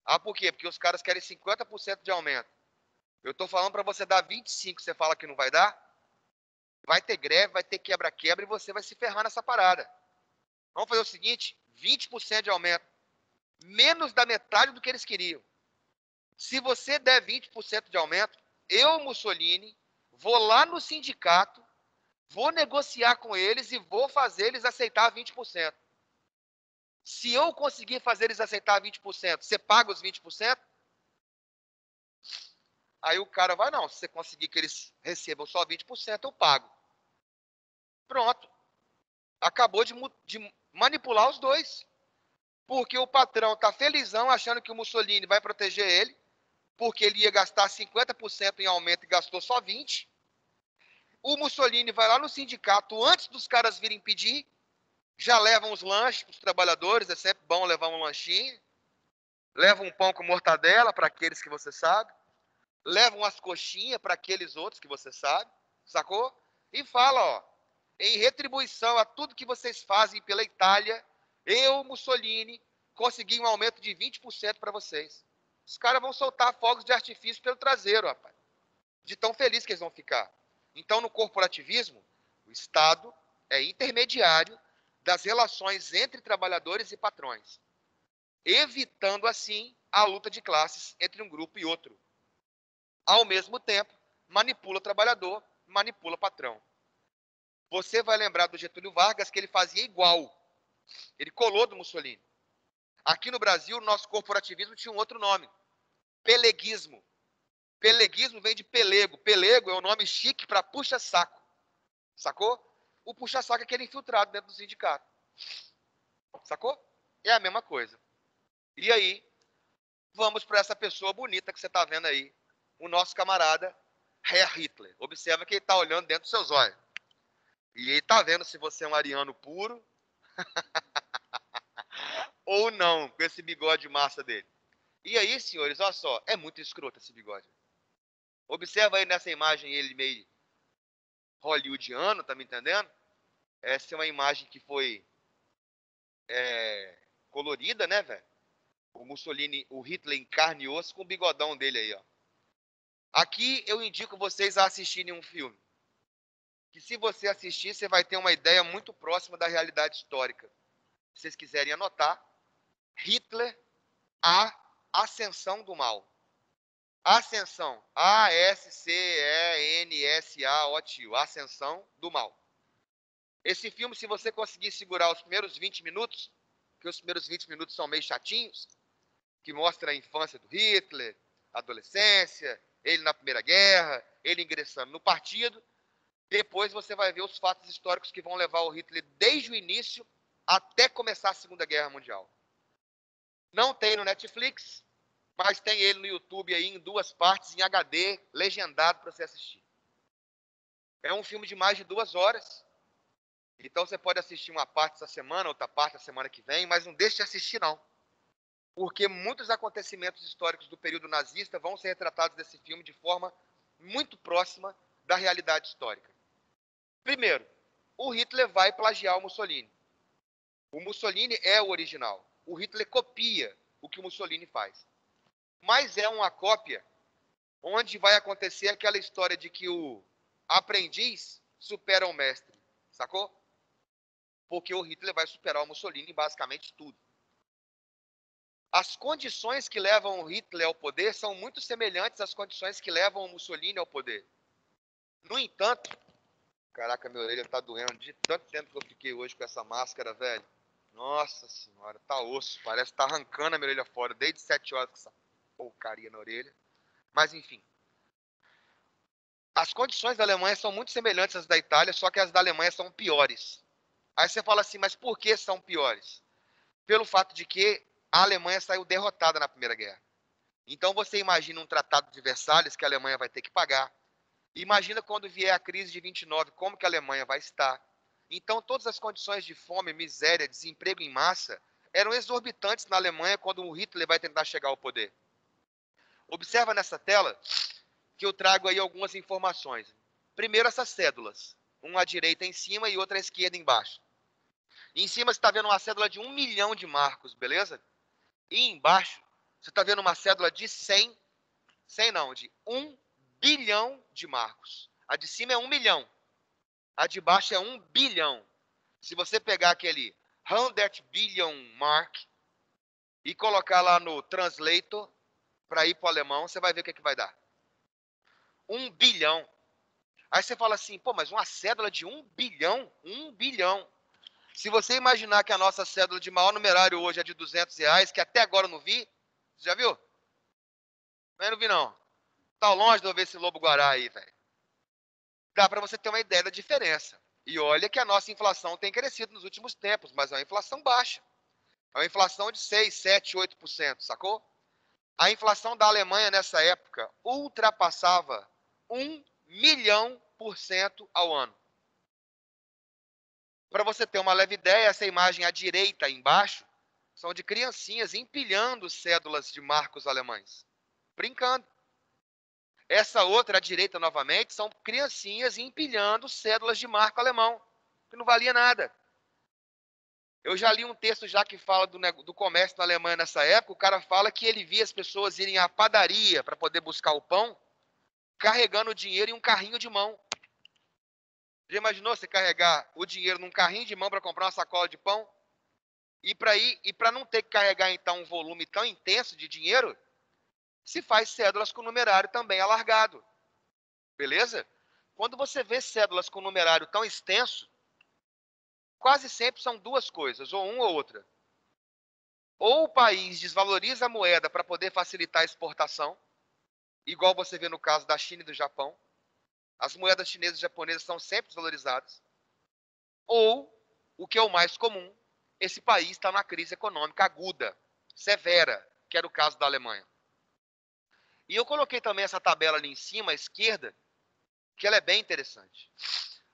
Ah, por quê? Porque os caras querem 50% de aumento. Eu tô falando para você dar 25%, você fala que não vai dar? Vai ter greve, vai ter quebra-quebra e você vai se ferrar nessa parada. Vamos fazer o seguinte, 20% de aumento. Menos da metade do que eles queriam. Se você der 20% de aumento, eu, Mussolini, vou lá no sindicato, vou negociar com eles e vou fazer eles aceitar 20%. Se eu conseguir fazer eles aceitar 20%, você paga os 20%? Aí o cara vai, não, se você conseguir que eles recebam só 20%, eu pago. Pronto. Acabou de manipular os dois. Porque o patrão está felizão achando que o Mussolini vai proteger ele, porque ele ia gastar 50% em aumento e gastou só 20%. O Mussolini vai lá no sindicato antes dos caras virem pedir, já levam os lanches para os trabalhadores, é sempre bom levar um lanchinho. Leva um pão com mortadela para aqueles que você sabe. Leva umas coxinhas para aqueles outros que você sabe. Sacou? E fala, ó, em retribuição a tudo que vocês fazem pela Itália, eu, Mussolini, consegui um aumento de 20% para vocês. Os caras vão soltar fogos de artifício pelo traseiro, rapaz. De tão feliz que eles vão ficar. Então, no corporativismo, o Estado é intermediário das relações entre trabalhadores e patrões, evitando, assim, a luta de classes entre um grupo e outro. Ao mesmo tempo, manipula o trabalhador, manipula o patrão. Você vai lembrar do Getúlio Vargas que ele fazia igual. Ele colou do Mussolini. Aqui no Brasil, o nosso corporativismo tinha um outro nome. Peleguismo. Peleguismo vem de pelego. Pelego é o nome chique para puxa-saco. Sacou? O puxa-saco é aquele infiltrado dentro do sindicato. Sacou? É a mesma coisa. E aí, vamos para essa pessoa bonita que você está vendo aí. O nosso camarada Herr Hitler. Observa que ele está olhando dentro dos seus olhos. E ele está vendo se você é um ariano puro ou não, com esse bigode massa dele. E aí, senhores, olha só, é muito escroto esse bigode. Observa aí nessa imagem ele meio hollywoodiano, tá me entendendo? Essa é uma imagem que foi colorida, né, velho? O Mussolini, o Hitler em carne e osso com o bigodão dele aí, ó. Aqui eu indico vocês a assistirem um filme. Que se você assistir, você vai ter uma ideia muito próxima da realidade histórica. Se vocês quiserem anotar, Hitler, a Ascensão do Mal. Ascensão, A-S-C-E-N-S-A-O-T-I-O, Ascensão do Mal. Esse filme, se você conseguir segurar os primeiros 20 minutos, que os primeiros 20 minutos são meio chatinhos, que mostra a infância do Hitler, a adolescência, ele na Primeira Guerra, ele ingressando no partido, depois você vai ver os fatos históricos que vão levar o Hitler desde o início até começar a Segunda Guerra Mundial. Não tem no Netflix, mas tem ele no YouTube aí em 2 partes, em HD, legendado para você assistir. É um filme de mais de 2 horas. Então você pode assistir uma parte essa semana, outra parte a semana que vem, mas não deixe de assistir não. Porque muitos acontecimentos históricos do período nazista vão ser retratados nesse filme de forma muito próxima da realidade histórica. Primeiro, o Hitler vai plagiar o Mussolini. O Mussolini é o original. O Hitler copia o que o Mussolini faz. Mas é uma cópia onde vai acontecer aquela história de que o aprendiz supera o mestre, sacou? Porque o Hitler vai superar o Mussolini em basicamente tudo. As condições que levam o Hitler ao poder são muito semelhantes às condições que levam o Mussolini ao poder. No entanto, caraca, minha orelha tá doendo de tanto tempo que eu fiquei hoje com essa máscara, velho. Nossa senhora, tá osso, parece que tá arrancando a minha orelha fora, desde 7 horas com essa porcaria na orelha. Mas enfim. As condições da Alemanha são muito semelhantes às da Itália, só que as da Alemanha são piores. Aí você fala assim, mas por que são piores? Pelo fato de que a Alemanha saiu derrotada na Primeira Guerra. Então você imagina um tratado de Versalhes que a Alemanha vai ter que pagar. Imagina quando vier a crise de 29, como que a Alemanha vai estar. Então todas as condições de fome, miséria, desemprego em massa eram exorbitantes na Alemanha quando o Hitler vai tentar chegar ao poder. Observa nessa tela que eu trago aí algumas informações. Primeiro essas cédulas. Uma à direita em cima e outra à esquerda embaixo. Em cima você está vendo uma cédula de 1 milhão de marcos, beleza? E embaixo você está vendo uma cédula de 100 não, de 1 bilhão de marcos. A de cima é 1 milhão. A de baixo é 1 bilhão. Se você pegar aquele 100 billion mark e colocar lá no translator para ir para o alemão, você vai ver o que vai dar. 1 bilhão. Aí você fala assim, pô, mas uma cédula de 1 bilhão? 1 bilhão. Se você imaginar que a nossa cédula de maior numerário hoje é de R$ 200, que até agora eu não vi, você já viu? Eu não vi não. Tá longe de eu ver esse lobo-guará aí, velho. Dá para você ter uma ideia da diferença. E olha que a nossa inflação tem crescido nos últimos tempos, mas é uma inflação baixa. É uma inflação de 6, 7, 8%, sacou? A inflação da Alemanha nessa época ultrapassava 1 milhão% ao ano. Para você ter uma leve ideia, essa imagem à direita embaixo são de criancinhas empilhando cédulas de marcos alemães. Brincando. Essa outra à direita novamente são criancinhas empilhando cédulas de marco alemão, que não valia nada. Eu já li um texto já que fala do comércio na Alemanha nessa época. O cara fala que ele via as pessoas irem à padaria para poder buscar o pão, carregando o dinheiro em um carrinho de mão. Já imaginou você carregar o dinheiro num carrinho de mão para comprar uma sacola de pão? E para não ter que carregar então um volume tão intenso de dinheiro, se faz cédulas com numerário também alargado. Beleza? Quando você vê cédulas com numerário tão extenso, quase sempre são duas coisas, ou uma ou outra. Ou o país desvaloriza a moeda para poder facilitar a exportação, igual você vê no caso da China e do Japão. As moedas chinesas e japonesas são sempre desvalorizadas. Ou, o que é o mais comum, esse país está numa crise econômica aguda, severa, que era o caso da Alemanha. E eu coloquei também essa tabela ali em cima, à esquerda, que ela é bem interessante.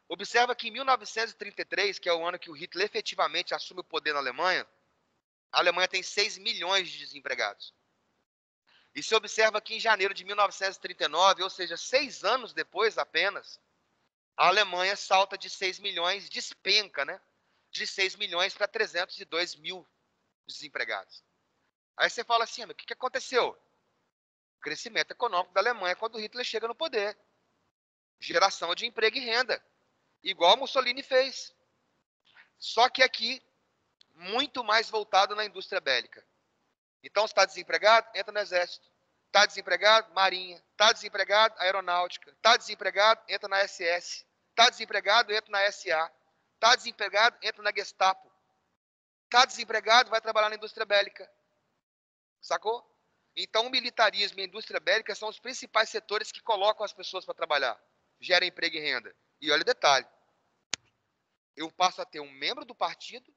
Observa que em 1933, que é o ano que o Hitler efetivamente assume o poder na Alemanha, a Alemanha tem 6 milhões de desempregados. E se observa que em janeiro de 1939, ou seja, 6 anos depois apenas, a Alemanha salta de 6 milhões, despenca, né? De 6 milhões para 302 mil desempregados. Aí você fala assim, mas o que aconteceu? Crescimento econômico da Alemanha quando Hitler chega no poder. Geração de emprego e renda. Igual Mussolini fez. Só que aqui, muito mais voltado na indústria bélica. Então, se está desempregado, entra no exército. Está desempregado, marinha. Está desempregado, aeronáutica. Está desempregado, entra na SS. Está desempregado, entra na SA. Está desempregado, entra na Gestapo. Está desempregado, vai trabalhar na indústria bélica. Sacou? Então, o militarismo e a indústria bélica são os principais setores que colocam as pessoas para trabalhar. Gera emprego e renda. E olha o detalhe. Eu passo a ter um membro do partido,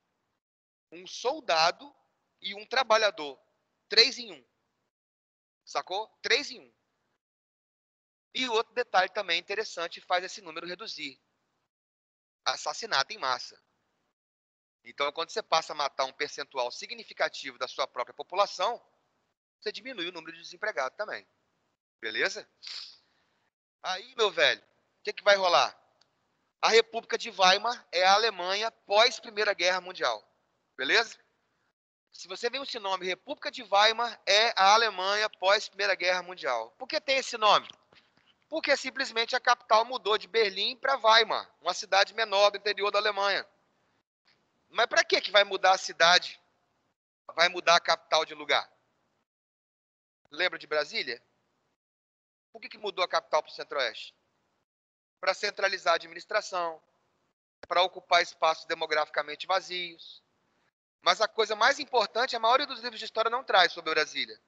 um soldado e um trabalhador. 3 em 1. Sacou? 3 em 1. E outro detalhe também interessante faz esse número reduzir. Assassinato em massa. Então, quando você passa a matar um percentual significativo da sua própria população, você diminui o número de desempregados também. Beleza? Aí, meu velho, o que vai rolar? A República de Weimar é a Alemanha pós Primeira Guerra Mundial. Beleza? Se você vê esse nome, República de Weimar é a Alemanha pós Primeira Guerra Mundial. Por que tem esse nome? Porque simplesmente a capital mudou de Berlim para Weimar, uma cidade menor do interior da Alemanha. Mas para que vai mudar a cidade? Vai mudar a capital de lugar? Lembra de Brasília? Por que mudou a capital para o Centro-Oeste? Para centralizar a administração, para ocupar espaços demograficamente vazios. Mas a coisa mais importante, a maioria dos livros de história não traz sobre Brasília.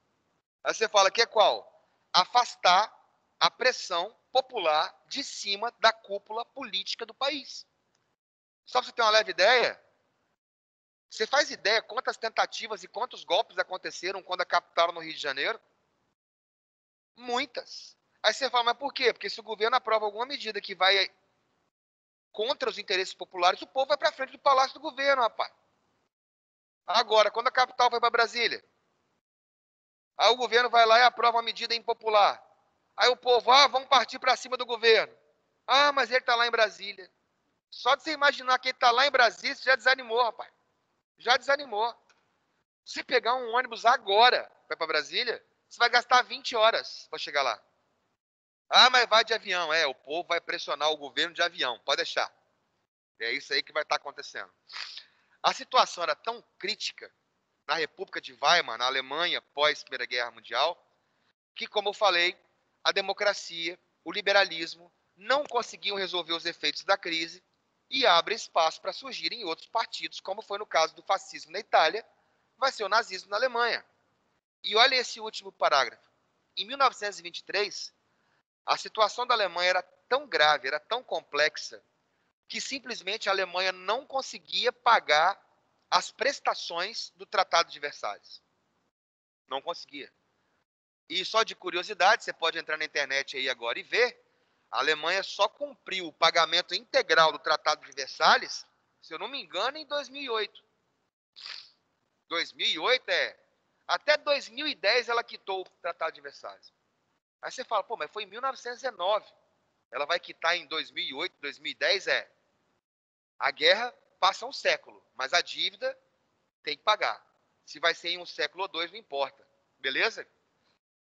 Aí você fala que é qual? Afastar a pressão popular de cima da cúpula política do país. Só para você ter uma leve ideia, você faz ideia quantas tentativas e quantos golpes aconteceram quando a captaram no Rio de Janeiro? Muitas. Aí você fala, mas por quê? Porque se o governo aprova alguma medida que vai contra os interesses populares, o povo vai para frente do palácio do governo, rapaz. Agora, quando a capital vai para Brasília, aí o governo vai lá e aprova uma medida impopular. Aí o povo, vamos partir para cima do governo. Mas ele está lá em Brasília. Só de você imaginar que ele está lá em Brasília, você já desanimou, rapaz. Já desanimou. Se você pegar um ônibus agora para Brasília, você vai gastar 20 horas para chegar lá. Mas vai de avião. O povo vai pressionar o governo de avião. Pode deixar. É isso aí que vai estar acontecendo. A situação era tão crítica na República de Weimar, na Alemanha, pós Primeira Guerra Mundial, que, como eu falei, a democracia, o liberalismo não conseguiam resolver os efeitos da crise e abre espaço para surgirem outros partidos, como foi no caso do fascismo na Itália, vai ser o nazismo na Alemanha. E olha esse último parágrafo. Em 1923, a situação da Alemanha era tão grave, era tão complexa, que simplesmente a Alemanha não conseguia pagar as prestações do Tratado de Versalhes. Não conseguia. E só de curiosidade, você pode entrar na internet aí agora e ver, a Alemanha só cumpriu o pagamento integral do Tratado de Versalhes, se eu não me engano, em 2008. 2008 até 2010 ela quitou o Tratado de Versalhes. Aí você fala, mas foi em 1919. Ela vai quitar em 2008, 2010, a guerra passa um século, mas a dívida tem que pagar. Se vai ser em um século ou dois, não importa. Beleza?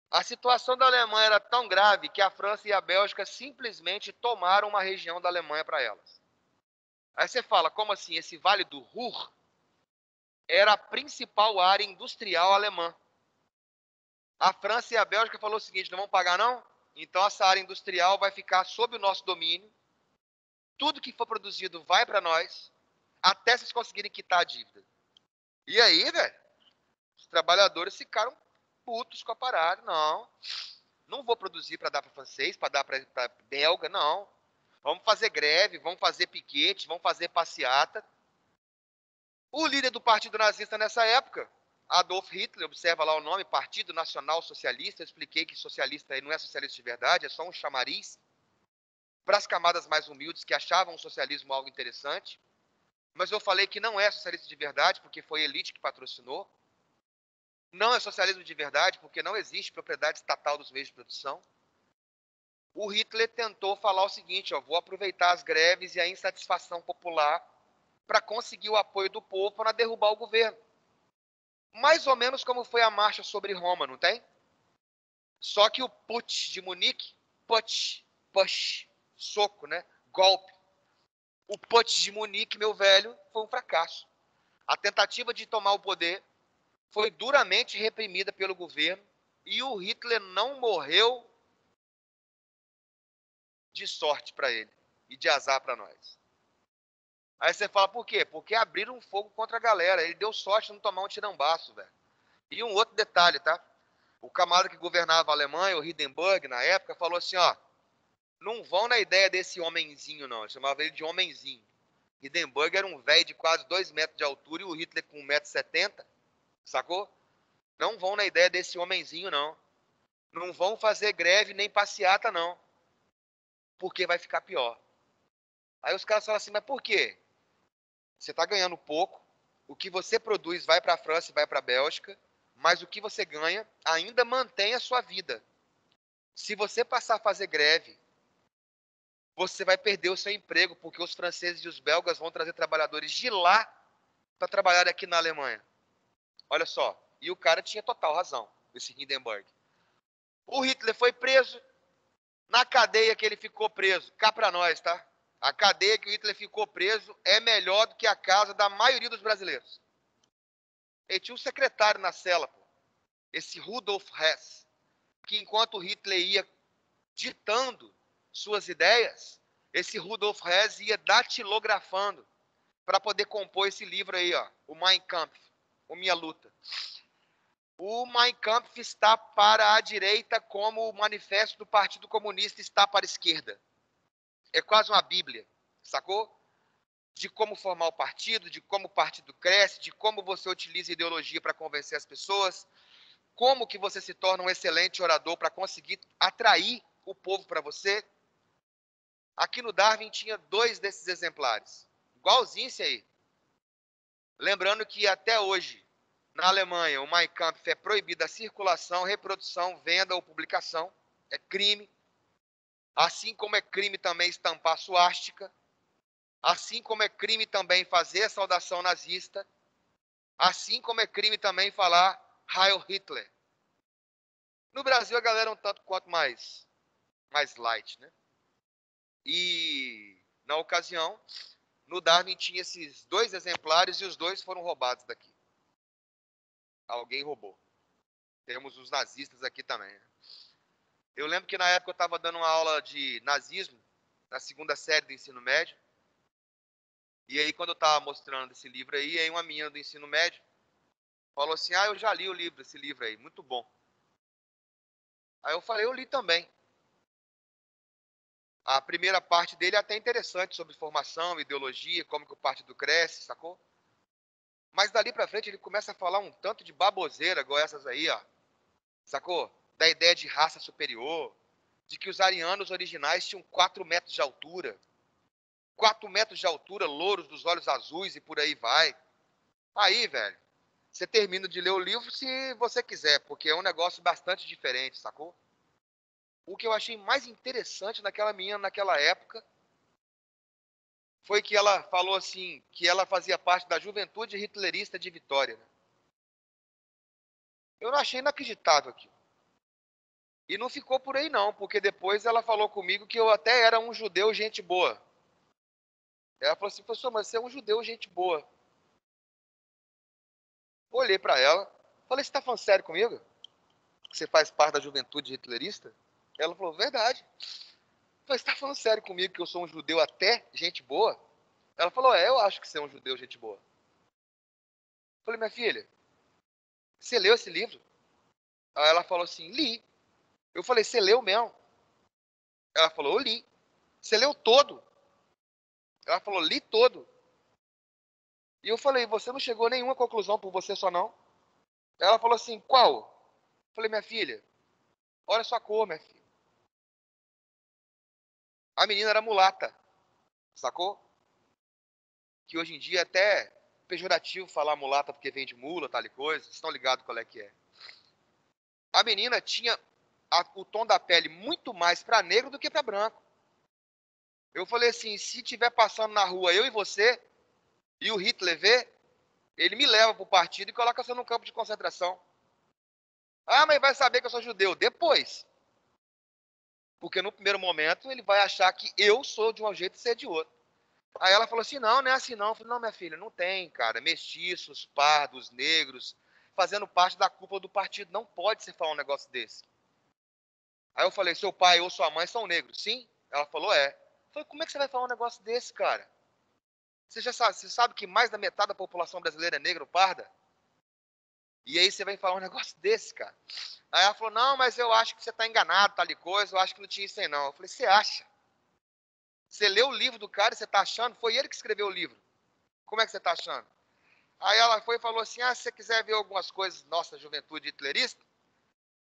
A situação da Alemanha era tão grave que a França e a Bélgica simplesmente tomaram uma região da Alemanha para elas. Aí você fala, como assim? Esse Vale do Ruhr era a principal área industrial alemã. A França e a Bélgica falaram o seguinte, não vamos pagar não? Então essa área industrial vai ficar sob o nosso domínio. Tudo que for produzido vai para nós, até vocês conseguirem quitar a dívida. E aí, velho, os trabalhadores ficaram putos com a parada. Não vou produzir para dar para francês, para dar para belga, não. Vamos fazer greve, vamos fazer piquete, vamos fazer passeata. O líder do Partido Nazista nessa época, Adolf Hitler, observa lá o nome, Partido Nacional Socialista. Eu expliquei que socialista não é socialista de verdade, é só um chamariz para as camadas mais humildes que achavam o socialismo algo interessante. Mas eu falei que não é socialista de verdade, porque foi a elite que patrocinou. Não é socialismo de verdade, porque não existe propriedade estatal dos meios de produção. O Hitler tentou falar o seguinte, vou aproveitar as greves e a insatisfação popular para conseguir o apoio do povo para derrubar o governo. Mais ou menos como foi a marcha sobre Roma, não tem? Só que o putsch de Munique, push, soco, né? Golpe. O putsch de Munique, meu velho, foi um fracasso. A tentativa de tomar o poder foi duramente reprimida pelo governo e o Hitler não morreu de sorte para ele e de azar para nós. Aí você fala, por quê? Porque abriram fogo contra a galera. Ele deu sorte de não tomar um tirambaço, velho. E um outro detalhe, tá? O camarada que governava a Alemanha, o Hindenburg, na época, falou assim, ó, não vão na ideia desse homenzinho, não. Eu chamava ele de homenzinho. Hindenburg era um velho de quase 2 metros de altura e o Hitler com 1,70 m, sacou? Não vão na ideia desse homenzinho, não. Não vão fazer greve nem passeata, não. Porque vai ficar pior. Aí os caras falam assim, mas por quê? Você está ganhando pouco, o que você produz vai para a França e vai para a Bélgica, mas o que você ganha ainda mantém a sua vida. Se você passar a fazer greve, você vai perder o seu emprego, porque os franceses e os belgas vão trazer trabalhadores de lá para trabalhar aqui na Alemanha. Olha só, e o cara tinha total razão, esse Hindenburg. O Hitler foi preso, na cadeia que ele ficou preso, cá para nós, tá? A cadeia que o Hitler ficou preso é melhor do que a casa da maioria dos brasileiros. Ele tinha um secretário na cela, pô, esse Rudolf Hess, que enquanto Hitler ia ditando suas ideias, esse Rudolf Hess ia datilografando para poder compor esse livro aí, ó, o Mein Kampf, o Minha Luta. O Mein Kampf está para a direita como o manifesto do Partido Comunista está para a esquerda. É quase uma bíblia, sacou? De como formar o partido, de como o partido cresce, de como você utiliza ideologia para convencer as pessoas, como que você se torna um excelente orador para conseguir atrair o povo para você. Aqui no Darwin tinha 2 desses exemplares, igualzinho esse aí. Lembrando que até hoje, na Alemanha, o Mein Kampf é proibida a circulação, reprodução, venda ou publicação. É crime. Assim como é crime também estampar suástica. Assim como é crime também fazer a saudação nazista. Assim como é crime também falar Heil Hitler. No Brasil a galera é um tanto quanto mais light, né? E na ocasião, no Darwin tinha esses 2 exemplares e os 2 foram roubados daqui. Alguém roubou. Temos os nazistas aqui também, né? Eu lembro que na época eu estava dando uma aula de nazismo, na 2ª série do ensino médio. E aí, quando eu estava mostrando esse livro aí uma menina do ensino médio falou assim, eu já li esse livro aí, muito bom. Aí eu falei, eu li também. A primeira parte dele é até interessante, sobre formação, ideologia, como que o partido cresce, sacou? Mas dali pra frente ele começa a falar um tanto de baboseira, igual essas aí, ó. Sacou? Da ideia de raça superior, de que os arianos originais tinham 4 metros de altura. 4 metros de altura, louros dos olhos azuis e por aí vai. Aí, velho, você termina de ler o livro se você quiser, porque é um negócio bastante diferente, sacou? O que eu achei mais interessante naquela menina, naquela época, foi que ela falou assim, que ela fazia parte da juventude hitlerista de Vitória. Né? Eu não achei inacreditável aquilo. E não ficou por aí não, porque depois ela falou comigo que eu até era um judeu gente boa. Ela falou assim, professor, mas você é um judeu gente boa. Olhei para ela, falei, você está falando sério comigo? Que você faz parte da juventude hitlerista? Ela falou, verdade. Eu falei, você está falando sério comigo que eu sou um judeu até gente boa? Ela falou, eu acho que você é um judeu gente boa. Eu falei, minha filha, você leu esse livro? Aí ela falou assim, li. Eu falei, você leu mesmo? Ela falou, eu li. Você leu todo? Ela falou, li todo. E eu falei, você não chegou a nenhuma conclusão por você só não? Ela falou assim, qual? Eu falei, minha filha, olha sua cor, minha filha. A menina era mulata, sacou? Que hoje em dia é até pejorativo falar mulata porque vem de mula, tal e coisa. Vocês estão ligados qual é que é. A menina tinha o tom da pele muito mais para negro do que para branco. Eu falei assim, se tiver passando na rua eu e você, e o Hitler vê, Ele me leva para o partido e coloca você num campo de concentração. Ah, mas vai saber que eu sou judeu. Depois. Porque no primeiro momento ele vai achar que eu sou de um jeito e você é de outro. Aí ela falou assim, não é assim não. Eu falei, não, minha filha, não tem, cara. Mestiços, pardos, negros, fazendo parte da cúpula do partido. Não pode se falar um negócio desse. Aí eu falei, seu pai ou sua mãe são negros? Sim. Ela falou, é. Eu falei, como é que você vai falar um negócio desse, cara? Você sabe que mais da metade da população brasileira é negra ou parda? E aí você vai falar um negócio desse, cara. Aí ela falou, não, mas eu acho que você está enganado, tal e coisa, eu acho que não tinha isso aí não. Eu falei, você acha? Você leu o livro do cara e você está achando? Foi ele que escreveu o livro. Como é que você está achando? Aí ela foi e falou assim, se você quiser ver algumas coisas nossa juventude hitlerista,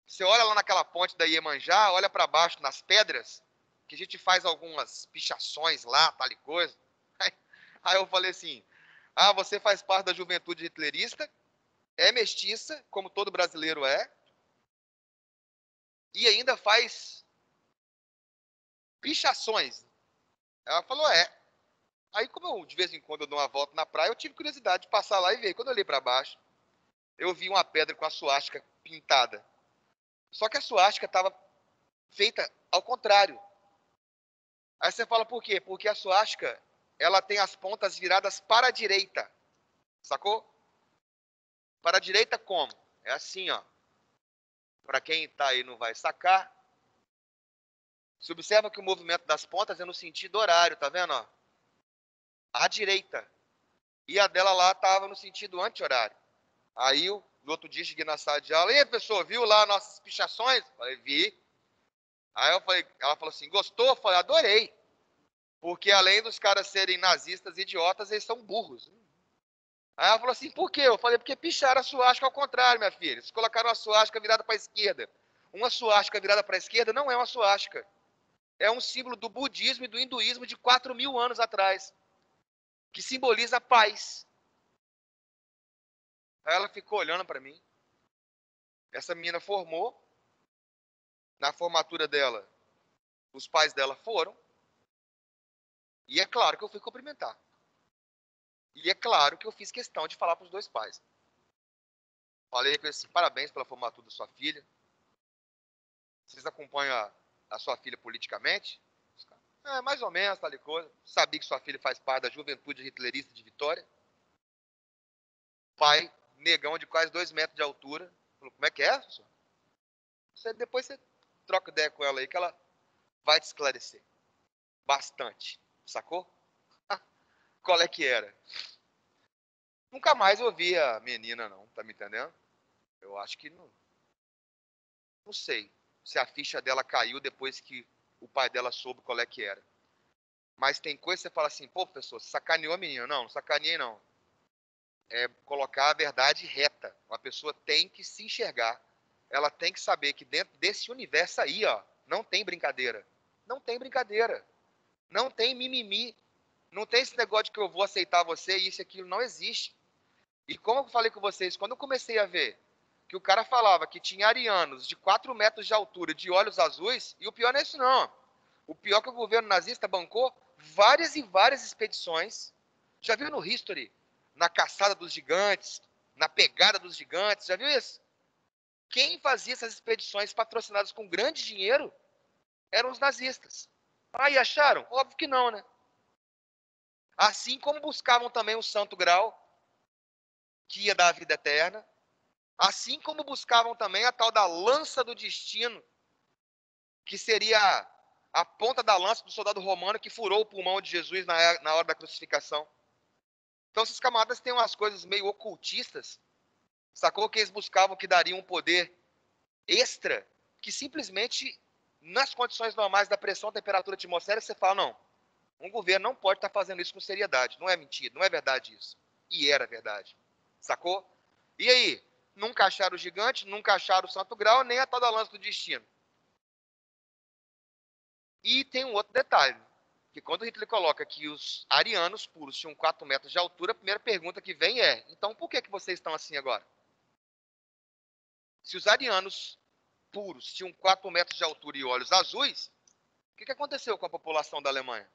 você olha lá naquela ponte da Iemanjá, olha para baixo nas pedras, que a gente faz algumas pichações lá, tal e coisa. Aí eu falei assim, você faz parte da juventude hitlerista, é mestiça, como todo brasileiro é, e ainda faz pichações. Ela falou, é. Aí, como eu, de vez em quando eu dou uma volta na praia, eu tive curiosidade de passar lá e ver. Quando eu olhei para baixo, eu vi uma pedra com a suástica pintada. Só que a suástica estava feita ao contrário. Aí você fala, por quê? Porque a suástica, ela tem as pontas viradas para a direita. Sacou? Para a direita como? É assim, ó. Para quem está aí não vai sacar. Se observa que o movimento das pontas é no sentido horário, tá vendo? Ó? À direita. E a dela lá estava no sentido anti-horário. Aí, no outro dia, cheguei na sala de aula. E aí, professor, viu lá nossas pichações? Falei, vi. Aí eu falei, ela falou assim, gostou? Eu falei, adorei. Porque além dos caras serem nazistas e idiotas, eles são burros. Aí ela falou assim, por quê? Eu falei, porque picharam a suástica ao contrário, minha filha. Eles colocaram a suástica virada para a esquerda. Uma suástica virada para a esquerda não é uma suástica. É um símbolo do budismo e do hinduísmo de 4.000 anos atrás, que simboliza a paz. Aí ela ficou olhando para mim. Essa menina formou. Na formatura dela, os pais dela foram. E é claro que eu fui cumprimentar. E é claro que eu fiz questão de falar para os dois pais. Falei com eles assim, parabéns pela formatura da sua filha. Vocês acompanham a sua filha politicamente? Mais ou menos, tal e coisa. Sabia que sua filha faz parte da juventude hitlerista de Vitória. Pai, negão de quase 2 metros de altura. Falou, como é que é, professor? Depois você troca ideia com ela aí que ela vai te esclarecer. Bastante. Sacou? Qual é que era? Nunca mais eu vi a menina, não. Tá me entendendo? Eu acho que não. Não sei se a ficha dela caiu depois que o pai dela soube qual é que era. Mas tem coisa que você fala assim, pô, professor, você sacaneou a menina. Não, não sacaneei, não. É colocar a verdade reta. Uma pessoa tem que se enxergar. Ela tem que saber que dentro desse universo aí, ó, não tem brincadeira. Não tem brincadeira. Não tem mimimi. Não tem esse negócio de que eu vou aceitar você e isso e aquilo. Não existe. E como eu falei com vocês, quando eu comecei a ver que o cara falava que tinha arianos de 4 metros de altura, de olhos azuis, e o pior não é isso não. O pior é que o governo nazista bancou várias e várias expedições. Já viu no History? Na caçada dos gigantes, na pegada dos gigantes, já viu isso? Quem fazia essas expedições patrocinadas com grande dinheiro eram os nazistas. Aí acharam? Óbvio que não, né? Assim como buscavam também o Santo Grau, que ia dar a vida eterna, assim como buscavam também a tal da lança do destino, que seria a ponta da lança do soldado romano que furou o pulmão de Jesus na hora da crucificação. Então, esses camaradas têm umas coisas meio ocultistas, sacou? Que eles buscavam que daria um poder extra, que simplesmente, nas condições normais da pressão, temperatura atmosférica, você fala, não, um governo não pode estar fazendo isso com seriedade. Não é mentira, não é verdade isso. E era verdade. Sacou? E aí? Nunca acharam o gigante, nunca acharam o Santo Grau, nem a tal da lança do destino. E tem um outro detalhe, que quando Hitler coloca que os arianos puros tinham 4 metros de altura, a primeira pergunta que vem é, então por que vocês estão assim agora? Se os arianos puros tinham 4 metros de altura e olhos azuis, o que aconteceu com a população da Alemanha?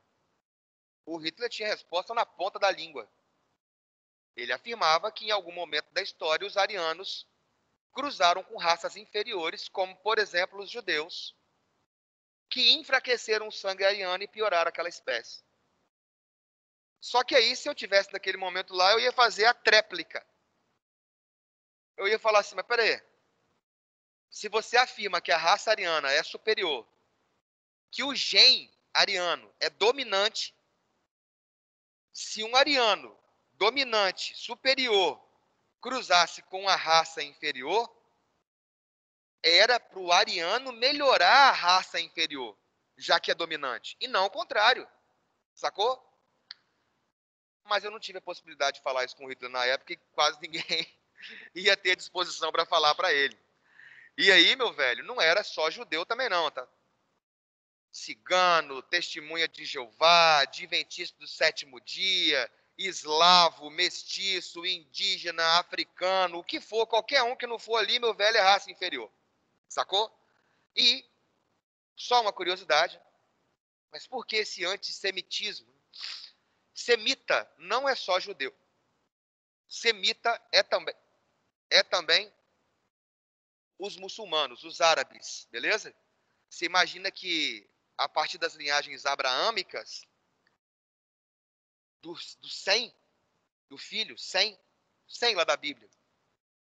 O Hitler tinha resposta na ponta da língua. Ele afirmava que em algum momento da história os arianos cruzaram com raças inferiores, como, por exemplo, os judeus, que enfraqueceram o sangue ariano e pioraram aquela espécie. Só que aí, se eu tivesse naquele momento lá, eu ia fazer a tréplica. Eu ia falar assim, mas peraí, se você afirma que a raça ariana é superior, que o gene ariano é dominante, se um ariano dominante, superior, cruzasse com a raça inferior, era para o ariano melhorar a raça inferior, já que é dominante, e não o contrário, sacou? Mas eu não tive a possibilidade de falar isso com o Hitler na época e quase ninguém ia ter disposição para falar para ele. E aí, meu velho, não era só judeu também não, tá? Cigano, testemunha de Jeová, adventista do sétimo dia, eslavo, mestiço, indígena, africano, o que for, qualquer um que não for ali, meu velho, é raça inferior. Sacou? E, só uma curiosidade, mas por que esse antissemitismo? Semita não é só judeu. Semita é também os muçulmanos, os árabes, beleza? Você imagina que a partir das linhagens abraâmicas, do Sem, do filho, Sem lá da Bíblia,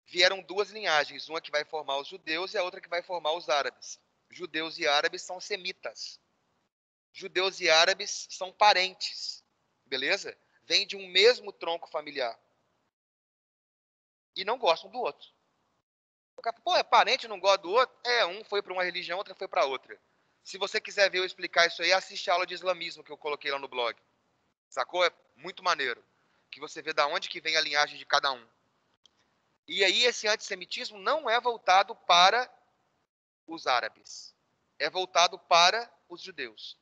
vieram duas linhagens, uma que vai formar os judeus e a outra que vai formar os árabes. Judeus e árabes são semitas. Judeus e árabes são parentes, beleza? Vêm de um mesmo tronco familiar. E não gostam do outro. Pô, é parente, não gosta do outro? É, um foi para uma religião, outra foi para outra. Se você quiser ver eu explicar isso aí, assiste a aula de islamismo que eu coloquei lá no blog. Sacou? É muito maneiro. Que você vê da onde que vem a linhagem de cada um. E aí esse antissemitismo não é voltado para os árabes. É voltado para os judeus.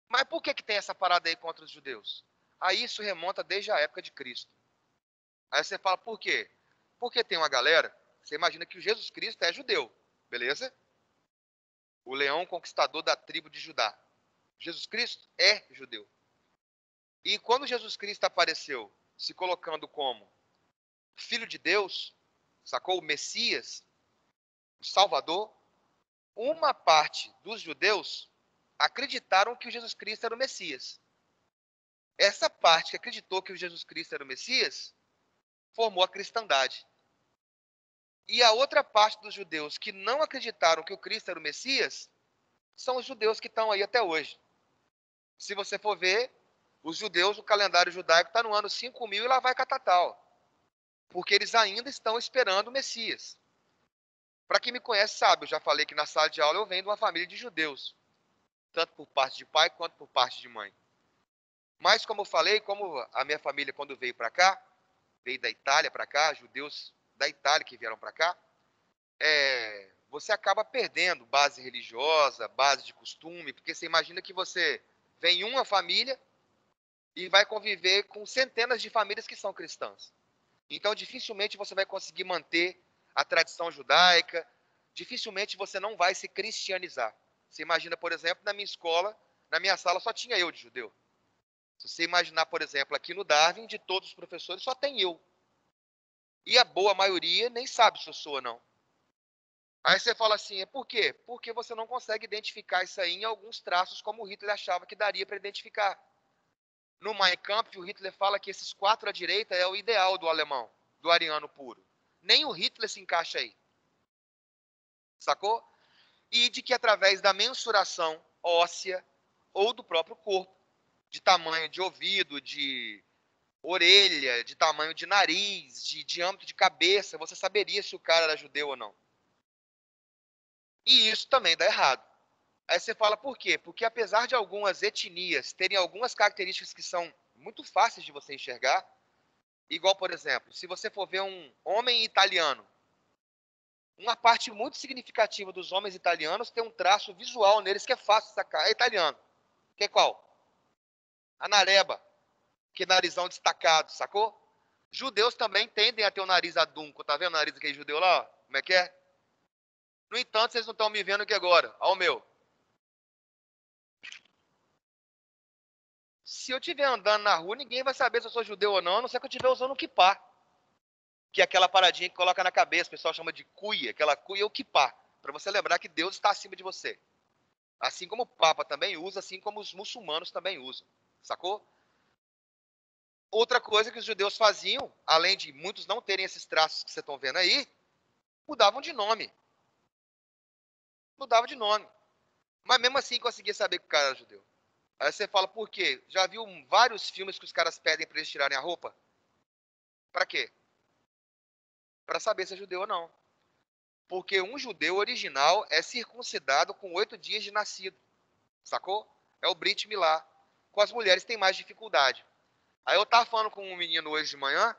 Mas por que tem essa parada aí contra os judeus? Aí isso remonta desde a época de Cristo. Aí você fala, por quê? Porque tem uma galera, você imagina que o Jesus Cristo é judeu, beleza? O leão conquistador da tribo de Judá. Jesus Cristo é judeu. E quando Jesus Cristo apareceu se colocando como Filho de Deus, sacou? O Messias, o Salvador, uma parte dos judeus acreditaram que o Jesus Cristo era o Messias. Essa parte que acreditou que o Jesus Cristo era o Messias formou a cristandade. E a outra parte dos judeus que não acreditaram que o Cristo era o Messias são os judeus que estão aí até hoje. Se você for ver, os judeus, o calendário judaico está no ano 5000 e lá vai catatal. Porque eles ainda estão esperando o Messias. Para quem me conhece sabe, eu já falei que na sala de aula eu venho de uma família de judeus. Tanto por parte de pai quanto por parte de mãe. Mas como eu falei, como a minha família quando veio para cá, veio da Itália para cá, judeus da Itália que vieram para cá, você acaba perdendo base religiosa, base de costume, porque você imagina que você vem em uma família e vai conviver com centenas de famílias que são cristãs. Então, dificilmente você vai conseguir manter a tradição judaica, dificilmente você não vai se cristianizar. Você imagina, por exemplo, na minha escola, na minha sala só tinha eu de judeu. Se você imaginar, por exemplo, aqui no Darwin, de todos os professores, só tem eu. E a boa maioria nem sabe se eu sou ou não. Aí você fala assim, é por quê? Porque você não consegue identificar isso aí em alguns traços como o Hitler achava que daria para identificar. No Mein Kampf, o Hitler fala que esses 4 à direita é o ideal do alemão, do ariano puro. Nem o Hitler se encaixa aí. Sacou? E de que através da mensuração óssea ou do próprio corpo, de tamanho de ouvido, de orelha, de tamanho de nariz, de diâmetro de cabeça, você saberia se o cara era judeu ou não. E isso também dá errado. Aí você fala por quê? Porque apesar de algumas etnias terem algumas características que são muito fáceis de você enxergar, igual, por exemplo, se você for ver um homem italiano, uma parte muito significativa dos homens italianos tem um traço visual neles que é fácil de sacar. É italiano. Que é qual? A nareba, que é narizão destacado, sacou? Judeus também tendem a ter o nariz adunco. Tá vendo o nariz daquele judeu lá? Como é que é? No entanto, vocês não estão me vendo aqui agora. Olha o meu. se eu estiver andando na rua, ninguém vai saber se eu sou judeu ou não, a não ser que eu estiver usando o kippá, que é aquela paradinha que coloca na cabeça, o pessoal chama de cuia, aquela cuia é o kippá, para você lembrar que Deus está acima de você. Assim como o Papa também usa, assim como os muçulmanos também usam, sacou? Outra coisa que os judeus faziam, além de muitos não terem esses traços que vocês estão vendo aí, mudavam de nome. Mudava de nome. Mas mesmo assim conseguia saber que o cara era judeu. Aí você fala, por quê? Já viu vários filmes que os caras pedem para eles tirarem a roupa? Para quê? Para saber se é judeu ou não. Porque um judeu original é circuncidado com 8 dias de nascido. Sacou? É o Brit Milá. Com as mulheres tem mais dificuldade. Aí eu tava falando com um menino hoje de manhã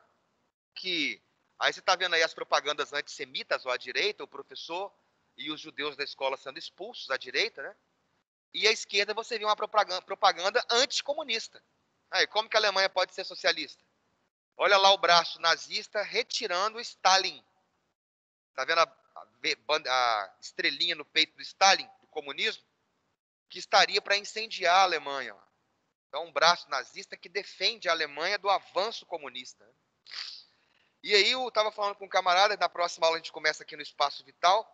que... Aí você tá vendo aí as propagandas antissemitas, ou à direita, o professor e os judeus da escola sendo expulsos à direita, né? E à esquerda você vê uma propaganda anticomunista. Aí, como que a Alemanha pode ser socialista? Olha lá o braço nazista retirando Stalin. Tá vendo a estrelinha no peito do Stalin, do comunismo? Que estaria para incendiar a Alemanha. Então, um braço nazista que defende a Alemanha do avanço comunista. E aí eu estava falando com um camarada, na próxima aula a gente começa aqui no Espaço Vital,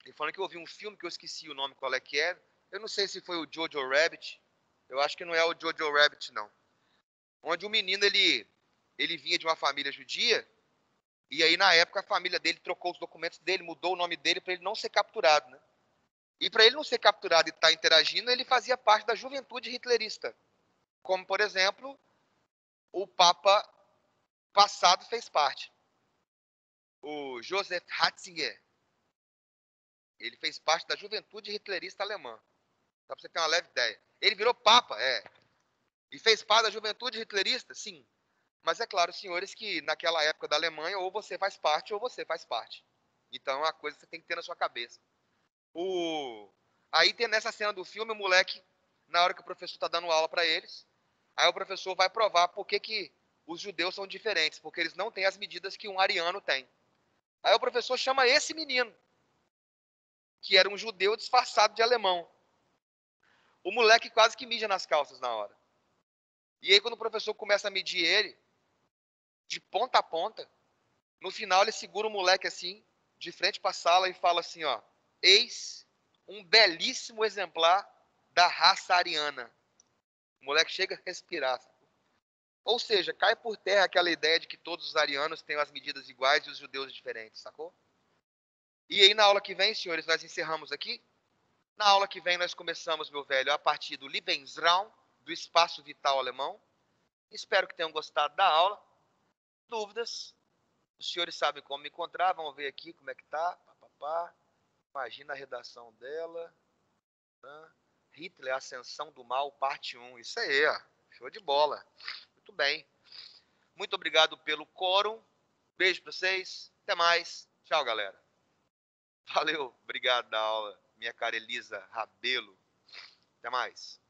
ele falando que eu vi um filme que eu esqueci o nome qual é que é. Eu não sei se foi o Jojo Rabbit. Eu acho que não é o Jojo Rabbit, não. Onde o menino, ele vinha de uma família judia, e aí na época a família dele trocou os documentos dele, mudou o nome dele para ele não ser capturado, né? E para ele não ser capturado e estar interagindo, ele fazia parte da juventude hitlerista. Como, por exemplo, o Papa passado fez parte. O Joseph Ratzinger. Ele fez parte da juventude hitlerista alemã. Só para você ter uma leve ideia. Ele virou Papa, é. E fez parte da juventude hitlerista? Sim. Mas é claro, senhores, que naquela época da Alemanha, ou você faz parte, ou você faz parte. Então é uma coisa que você tem que ter na sua cabeça. Aí tem nessa cena do filme, o moleque, na hora que o professor está dando aula para eles, aí o professor vai provar por que os judeus são diferentes, porque eles não têm as medidas que um ariano tem. Aí o professor chama esse menino, que era um judeu disfarçado de alemão. O moleque quase que mija nas calças na hora. E aí quando o professor começa a medir ele, de ponta a ponta, no final ele segura o moleque assim, de frente para a sala e fala assim, ó, eis um belíssimo exemplar da raça ariana. O moleque chega a respirar. Ou seja, cai por terra aquela ideia de que todos os arianos têm as medidas iguais e os judeus diferentes, sacou? E aí na aula que vem, senhores, nós encerramos aqui. Na aula que vem nós começamos, meu velho, a partir do Lebensraum, do espaço vital alemão. Espero que tenham gostado da aula. Dúvidas? Os senhores sabem como me encontrar. Vamos ver aqui como é que tá. Imagina a redação dela. Tá? Hitler, Ascensão do Mal, parte 1. Isso aí, ó. Show de bola. Muito bem. Muito obrigado pelo quórum. Beijo pra vocês. Até mais. Tchau, galera. Valeu. Obrigado da aula. Minha cara Elisa Rabelo. Até mais.